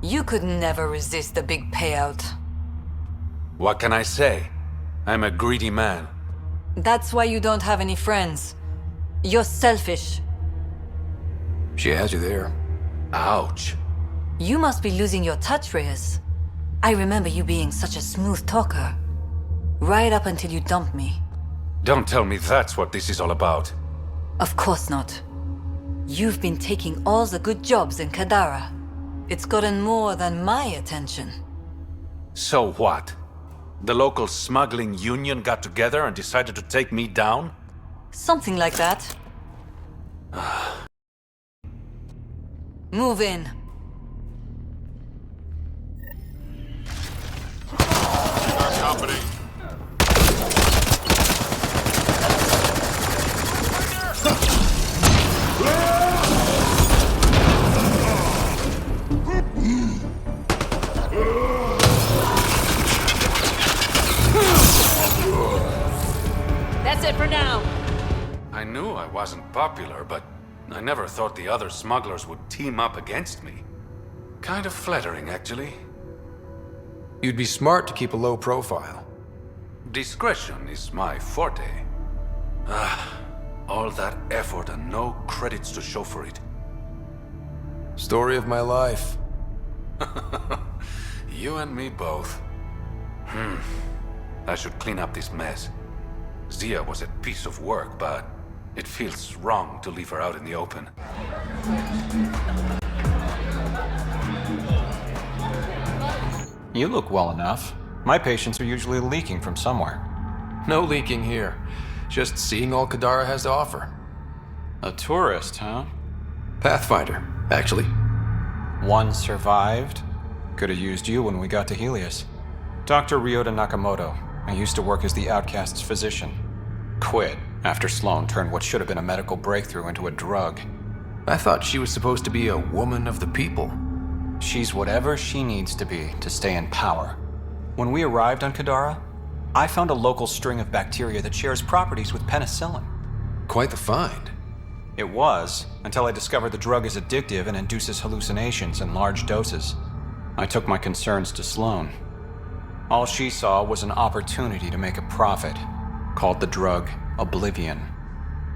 You could never resist the big payout. What can I say? I'm a greedy man. That's why you don't have any friends. You're selfish. She has you there. Ouch. You must be losing your touch, Reyes. I remember you being such a smooth talker. Right up until you dumped me. Don't tell me that's what this is all about. Of course not. You've been taking all the good jobs in Kadara. It's gotten more than my attention. So what? The local smuggling union got together and decided to take me down? Something like that. Move in. Company. That's it for now. I knew I wasn't popular, but I never thought the other smugglers would team up against me. Kind of flattering, actually. You'd be smart to keep a low profile. Discretion is my forte. All that effort and no credits to show for it. Story of my life. You and me both. I should clean up this mess. Zia was a piece of work, but it feels wrong to leave her out in the open. You look well enough. My patients are usually leaking from somewhere. No leaking here. Just seeing all Kadara has to offer. A tourist, huh? Pathfinder, actually. One survived. Could have used you when we got to Helios. Dr. Ryota Nakamoto. I used to work as the Outcast's physician. Quit after Sloan turned what should have been a medical breakthrough into a drug. I thought she was supposed to be a woman of the people. She's whatever she needs to be to stay in power. When we arrived on Kadara, I found a local string of bacteria that shares properties with penicillin. Quite the find. It was, until I discovered the drug is addictive and induces hallucinations in large doses. I took my concerns to Sloan. All she saw was an opportunity to make a profit, called the drug Oblivion.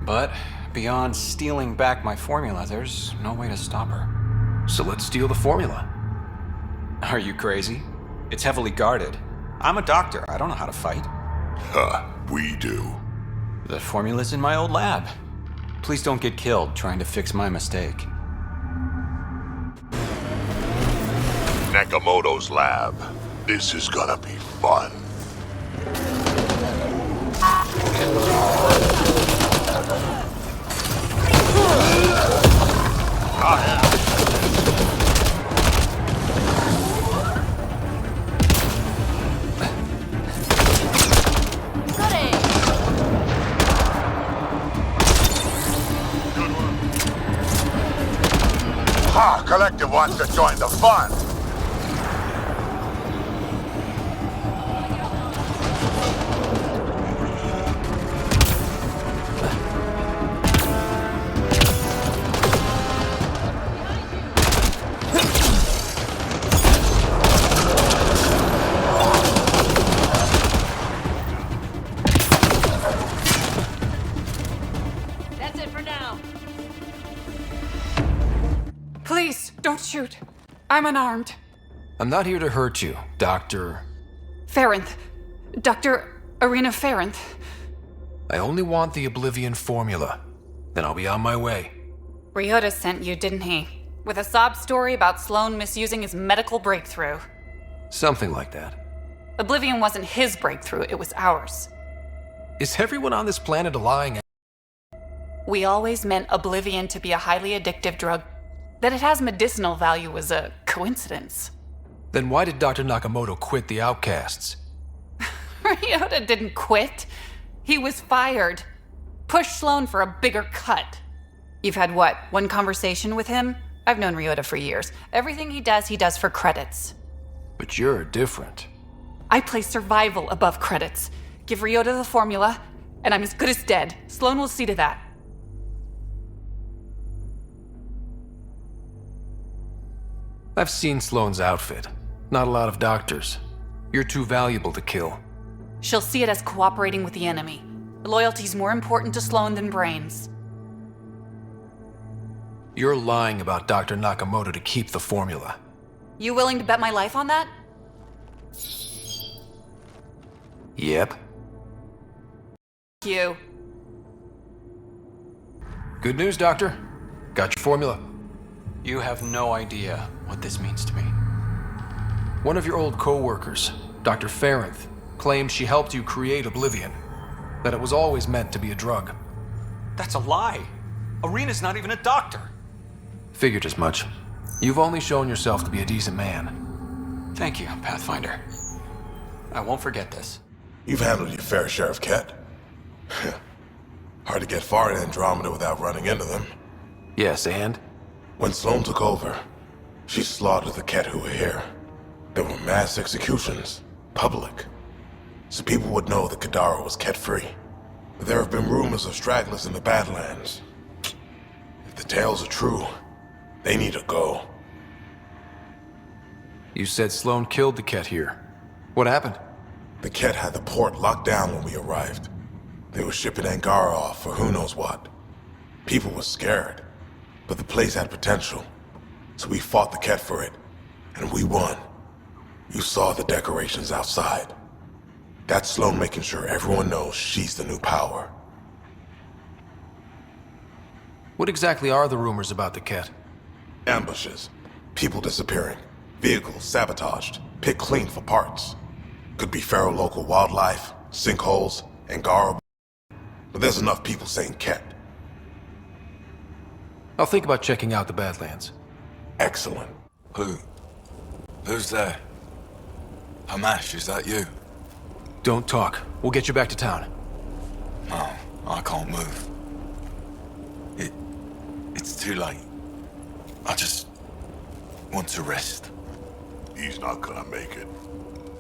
But beyond stealing back my formula, there's no way to stop her. So let's steal the formula. Are you crazy? It's heavily guarded. I'm a doctor. I don't know how to fight. Huh, we do. The formula's in my old lab. Please don't get killed trying to fix my mistake. Nakamoto's lab. This is gonna be fun. Ha! Collective wants to join the fun! That's it for now. Please, don't shoot. I'm unarmed. I'm not here to hurt you, Dr. Ferenth. Dr. Arena Ferenth. I only want the Oblivion formula. Then I'll be on my way. Ryota sent you, didn't he? With a sob story about Sloan misusing his medical breakthrough. Something like that. Oblivion wasn't his breakthrough, it was ours. Is everyone on this planet a lying? We always meant Oblivion to be a highly addictive drug. That it has medicinal value was a coincidence. Then why did Dr. Nakamoto quit the Outcasts? Ryota didn't quit. He was fired. Pushed Sloan for a bigger cut. You've had what, one conversation with him? I've known Ryota for years. Everything he does for credits. But you're different. I place survival above credits. Give Ryota the formula, and I'm as good as dead. Sloan will see to that. I've seen Sloane's outfit. Not a lot of doctors. You're too valuable to kill. She'll see it as cooperating with the enemy. Loyalty's more important to Sloan than brains. You're lying about Dr. Nakamoto to keep the formula. You willing to bet my life on that? Yep. You. Good news, Doctor. Got your formula. You have no idea what this means to me. One of your old co-workers, Dr. Ferenth, claims she helped you create Oblivion. That it was always meant to be a drug. That's a lie. Arena's not even a doctor. Figured as much. You've only shown yourself to be a decent man. Thank you, Pathfinder. I won't forget this. You've handled your fair share of Ket. Hard to get far in Andromeda without running into them. Yes, and? When Sloan took over, she slaughtered the Ket who were here. There were mass executions, public. So people would know that Kadara was Ket-free. But there have been rumors of stragglers in the Badlands. If the tales are true, they need to go. You said Sloan killed the Ket here. What happened? The Ket had the port locked down when we arrived. They were shipping Angara off for who knows what. People were scared, but the place had potential. So we fought the Ket for it, and we won. You saw the decorations outside. That's Sloan making sure everyone knows she's the new power. What exactly are the rumors about the Ket? Ambushes, people disappearing, vehicles sabotaged, picked clean for parts. Could be feral local wildlife, sinkholes, Angara. But there's enough people saying Ket. I'll think about checking out the Badlands. Excellent. Who's there? Hamash, is that you? Don't talk. We'll get you back to town. No, I can't move. It's too late. I just want to rest. He's not gonna make it.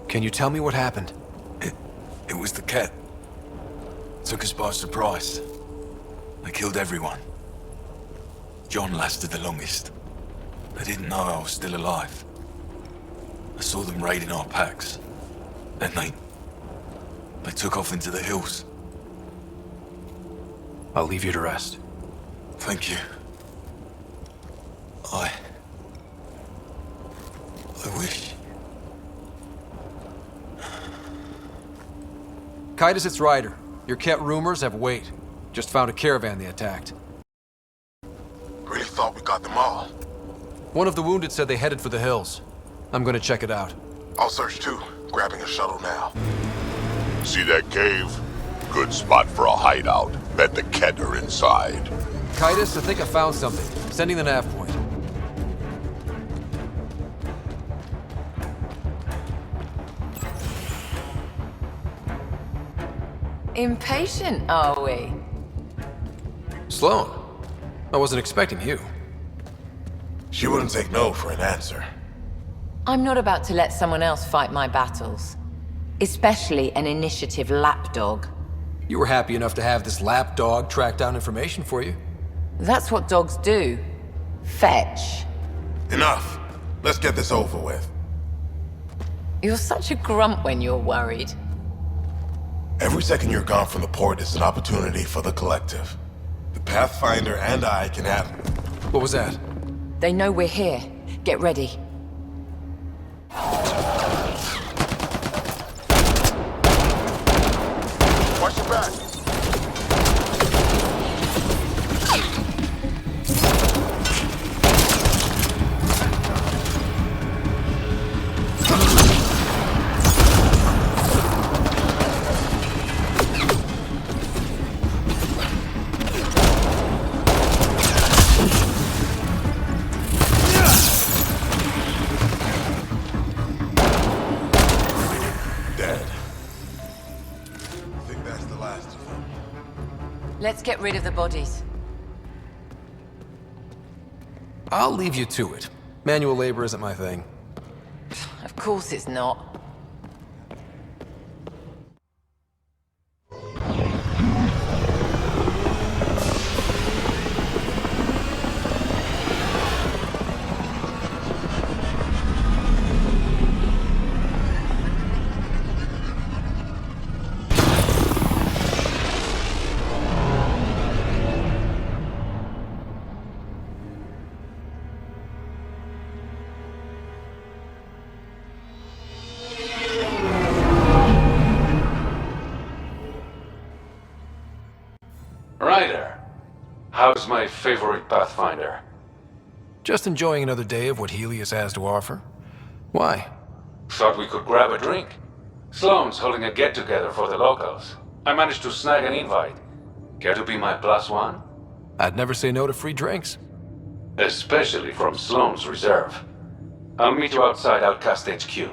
Can you tell me what happened? It was the Ket. Took us by surprise. They killed everyone. John lasted the longest. They didn't know I was still alive. I saw them raiding our packs. Then they took off into the hills. I'll leave you to rest. Thank you. I wish. Titus, it's Ryder. Your Ket rumors have weight. Just found a caravan they attacked. Really thought we got them all. One of the wounded said they headed for the hills. I'm gonna check it out. I'll search too, grabbing a shuttle now. See that cave? Good spot for a hideout. Bet the Ket are inside. Titus, I think I found something. Sending the nav point. Impatient, are we? Sloan, I wasn't expecting you. She wouldn't take no for an answer. I'm not about to let someone else fight my battles. Especially an initiative lapdog. You were happy enough to have this lapdog track down information for you. That's what dogs do. Fetch. Enough. Let's get this over with. You're such a grump when you're worried. Every second you're gone from the port is an opportunity for the collective. The Pathfinder and I can have... What was that? They know we're here. Get ready. Watch your back. Let's get rid of the bodies. I'll leave you to it. Manual labor isn't my thing. Of course it's not. Ryder, how's my favorite Pathfinder? Just enjoying another day of what Helios has to offer. Why? Thought we could grab a drink. Sloan's holding a get-together for the locals. I managed to snag an invite. Care to be my +1? I'd never say no to free drinks. Especially from Sloan's reserve. I'll meet you outside Outcast HQ.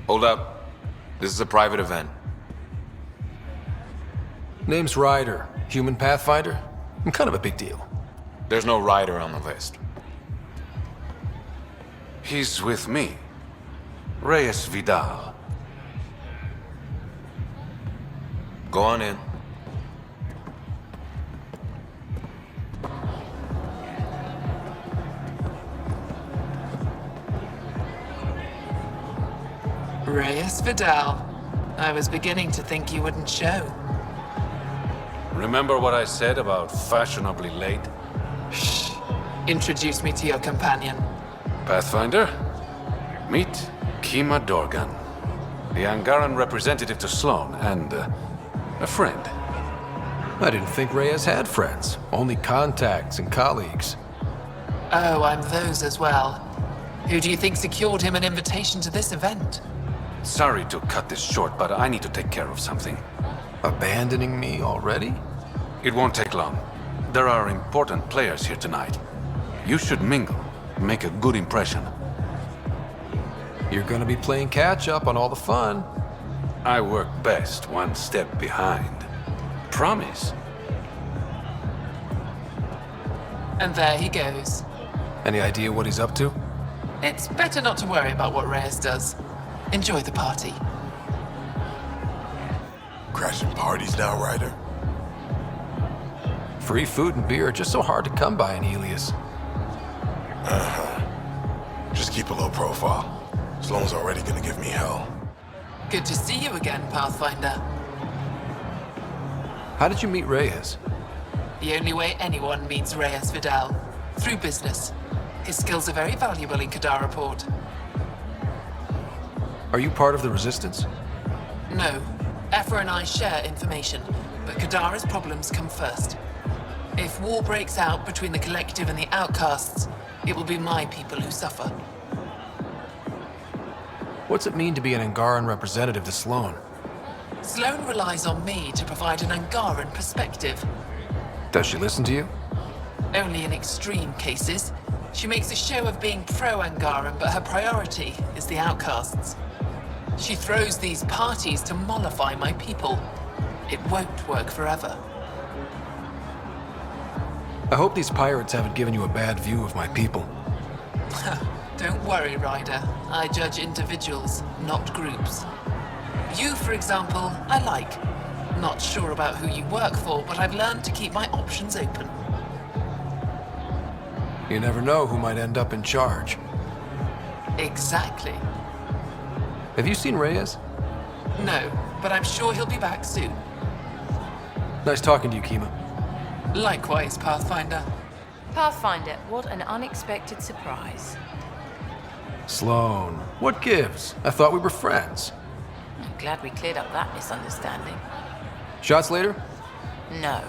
Hold up. This is a private event. Name's Ryder. Human Pathfinder? I'm kind of a big deal. There's no Ryder on the list. He's with me. Reyes Vidal. Go on in. Reyes Vidal. I was beginning to think you wouldn't show. Remember what I said about fashionably late? Shh. Introduce me to your companion. Pathfinder, meet Kima Dorgan, the Angaran representative to Sloan and a friend. I didn't think Reyes had friends, only contacts and colleagues. Oh, I'm those as well. Who do you think secured him an invitation to this event? Sorry to cut this short, but I need to take care of something. Abandoning me already? It won't take long. There are important players here tonight. You should mingle, make a good impression. You're gonna be playing catch-up on all the fun. I work best one step behind. Promise. And there he goes. Any idea what he's up to? It's better not to worry about what Reyes does. Enjoy the party. Crashing parties now, Ryder? Free food and beer are just so hard to come by in Helios. Just keep a low profile. Sloan's already gonna give me hell. Good to see you again, Pathfinder. How did you meet Reyes? The only way anyone meets Reyes Vidal. Through business. His skills are very valuable in Kadara Port. Are you part of the Resistance? No. Aphra and I share information, but Kadara's problems come first. If war breaks out between the Collective and the Outcasts, it will be my people who suffer. What's it mean to be an Angaran representative to Sloan? Sloan relies on me to provide an Angaran perspective. Does she listen to you? Only in extreme cases. She makes a show of being pro-Angaran, but her priority is the Outcasts. She throws these parties to mollify my people. It won't work forever. I hope these pirates haven't given you a bad view of my people. Don't worry, Ryder. I judge individuals, not groups. You, for example, I like. Not sure about who you work for, but I've learned to keep my options open. You never know who might end up in charge. Exactly. Have you seen Reyes? No, but I'm sure he'll be back soon. Nice talking to you, Kima. Likewise, Pathfinder. Pathfinder, what an unexpected surprise. Sloan, what gives? I thought we were friends. I'm glad we cleared up that misunderstanding. Shots later? No.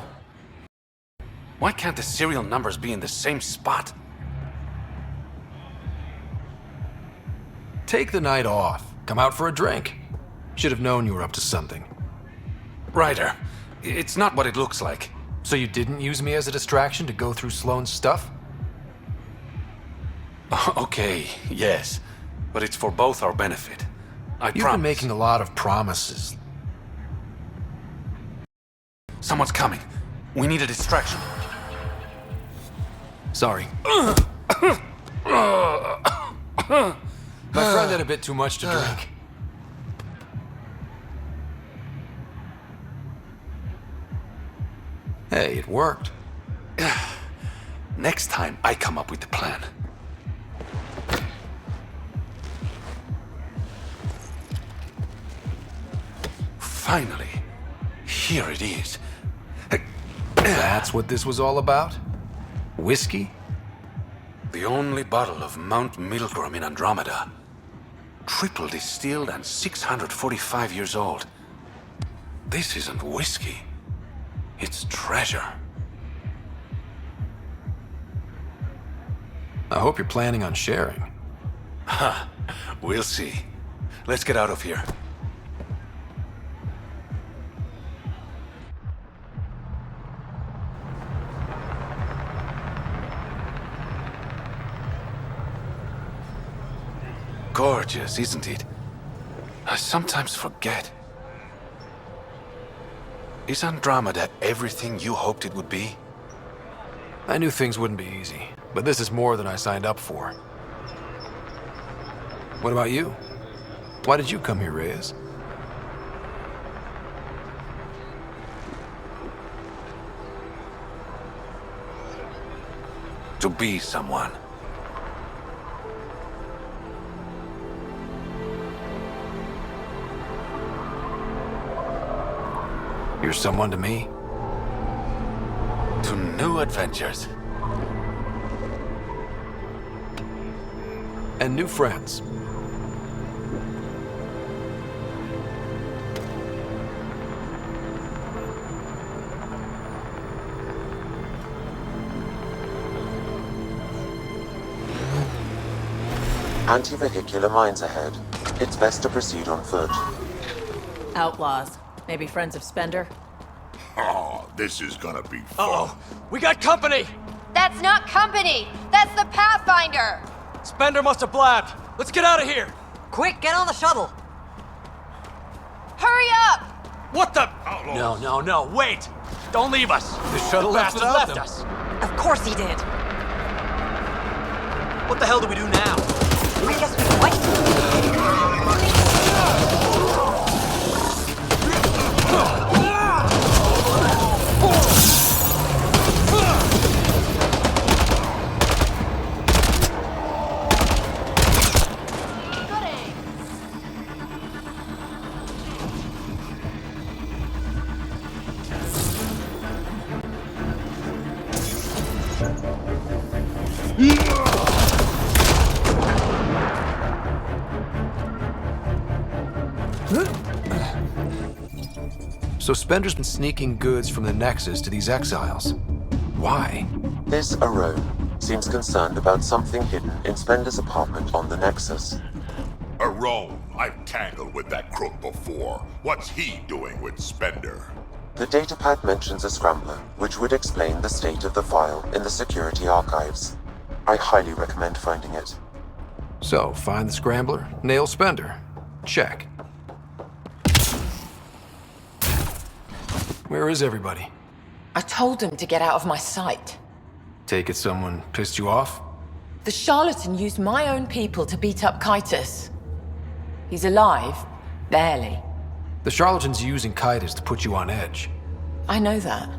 Why can't the serial numbers be in the same spot? Take the night off. Come out for a drink. Should have known you were up to something. Ryder, it's not what it looks like. So you didn't use me as a distraction to go through Sloan's stuff? Okay, yes. But it's for both our benefit. You've been making a lot of promises. Someone's coming. We need a distraction. Sorry. My friend had a bit too much to drink. Hey, it worked. Next time, I come up with the plan. Finally, here it is. That's what this was all about? Whiskey? The only bottle of Mount Milgram in Andromeda. Triple distilled and 645 years old. This isn't whiskey. It's treasure. I hope you're planning on sharing. Ha, we'll see. Let's get out of here. Gorgeous, isn't it? I sometimes forget. Is Andromeda everything you hoped it would be? I knew things wouldn't be easy, but this is more than I signed up for. What about you? Why did you come here, Reyes? To be someone. You're someone to me? To new adventures. And new friends. Anti-vehicular mines ahead. It's best to proceed on foot. Outlaws. Maybe friends of Spender? Oh, this is gonna be fun. Uh-oh. We got company! That's not company! That's the Pathfinder! Spender must have blabbed. Let's get out of here! Quick, get on the shuttle! Hurry up! What the? No, wait! Don't leave us! The shuttle Bastard left us! Of course he did. What the hell do we do now? I guess we wait. So Spender's been sneaking goods from the Nexus to these exiles. Why? This Arone seems concerned about something hidden in Spender's apartment on the Nexus. Arone, I've tangled with that crook before. What's he doing with Spender? The datapad mentions a scrambler, which would explain the state of the file in the security archives. I highly recommend finding it. So, find the scrambler, nail Spender. Check. Where is everybody? I told him to get out of my sight. Take it someone pissed you off? The charlatan used my own people to beat up Kitus. He's alive, barely. The charlatan's using Kitus to put you on edge. I know that.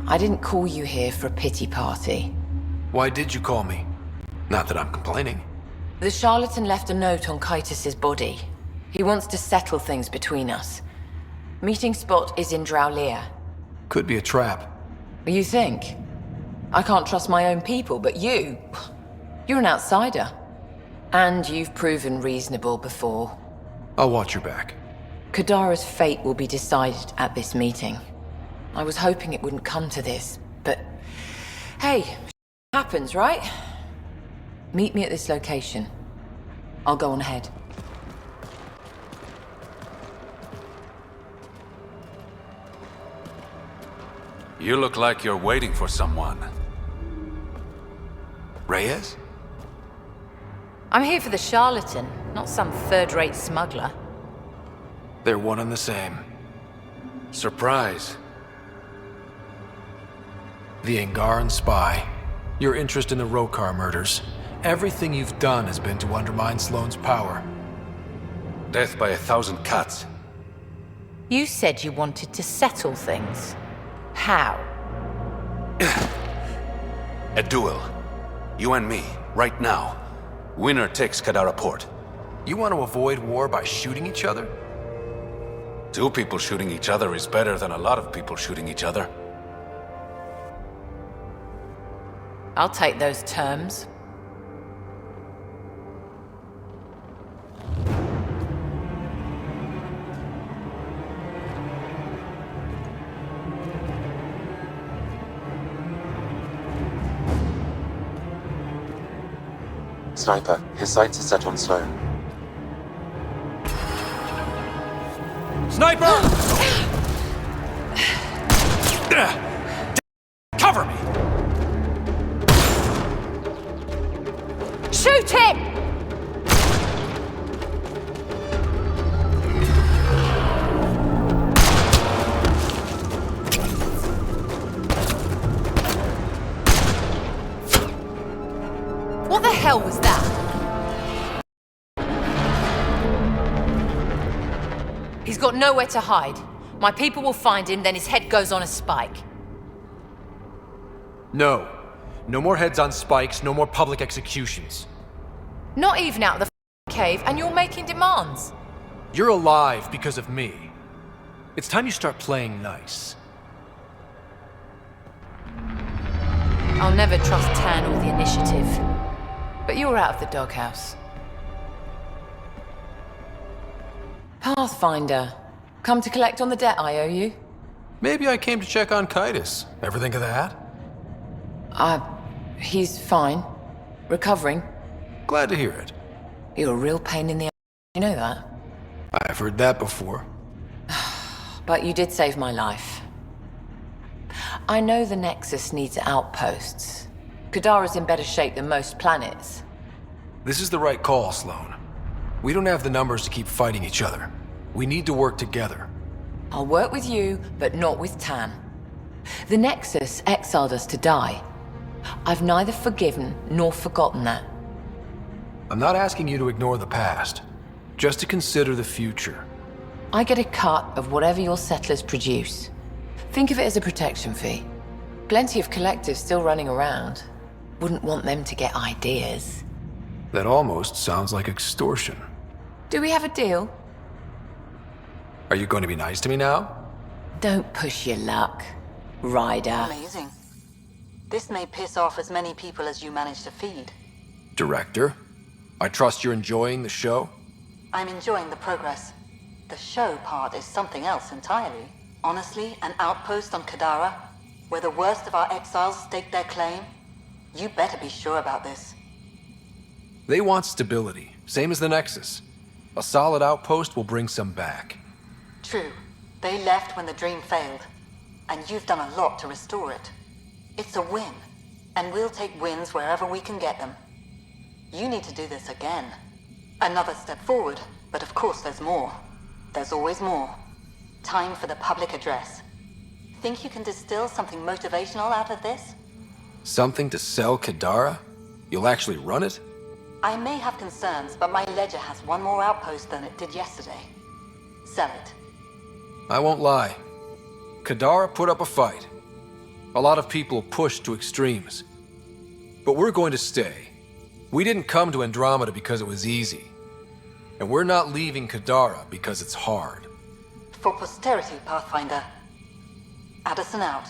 I didn't call you here for a pity party. Why did you call me? Not that I'm complaining. The charlatan left a note on Kitus's body. He wants to settle things between us. Meeting spot is in Drowlear. Could be a trap. You think? I can't trust my own people, but you're an outsider. And you've proven reasonable before. I'll watch your back. Kadara's fate will be decided at this meeting. I was hoping it wouldn't come to this, but hey, happens, right? Meet me at this location. I'll go on ahead. You look like you're waiting for someone. Reyes? I'm here for the charlatan, not some third-rate smuggler. They're one and the same. Surprise. The Angaran spy. Your interest in the Rokar murders. Everything you've done has been to undermine Sloane's power. Death by 1,000 cuts. You said you wanted to settle things. How? A duel. You and me, right now. Winner takes Kadara Port. You want to avoid war by shooting each other? 2 people shooting each other is better than a lot of people shooting each other. I'll take those terms. Sniper, his sights are set on Sloane. Sniper! Cover me! Shoot him! What the hell was that? He's got nowhere to hide. My people will find him, then his head goes on a spike. No. No more heads on spikes, no more public executions. Not even out of the cave, and you're making demands. You're alive because of me. It's time you start playing nice. I'll never trust Tan or the Initiative. But you're out of the doghouse. Pathfinder. Come to collect on the debt I owe you? Maybe I came to check on Kitus. Ever think of that? He's fine. Recovering. Glad to hear it. You're a real pain in the ass. You know that? I've heard that before. But you did save my life. I know the Nexus needs outposts. Kadara's in better shape than most planets. This is the right call, Sloan. We don't have the numbers to keep fighting each other. We need to work together. I'll work with you, but not with Tan. The Nexus exiled us to die. I've neither forgiven nor forgotten that. I'm not asking you to ignore the past, just to consider the future. I get a cut of whatever your settlers produce. Think of it as a protection fee. Plenty of collectives still running around. Wouldn't want them to get ideas. That almost sounds like extortion. Do we have a deal? Are you going to be nice to me now? Don't push your luck, Ryder. Amazing. This may piss off as many people as you manage to feed. Director, I trust you're enjoying the show? I'm enjoying the progress. The show part is something else entirely. Honestly, an outpost on Kadara, where the worst of our exiles stake their claim? You better be sure about this. They want stability, same as the Nexus. A solid outpost will bring some back. True. They left when the dream failed. And you've done a lot to restore it. It's a win. And we'll take wins wherever we can get them. You need to do this again. Another step forward, but of course there's more. There's always more. Time for the public address. Think you can distill something motivational out of this? Something to sell Kadara? You'll actually run it? I may have concerns, but my ledger has one more outpost than it did yesterday. Sell it. I won't lie. Kadara put up a fight. A lot of people pushed to extremes. But we're going to stay. We didn't come to Andromeda because it was easy. And we're not leaving Kadara because it's hard. For posterity, Pathfinder. Addison out.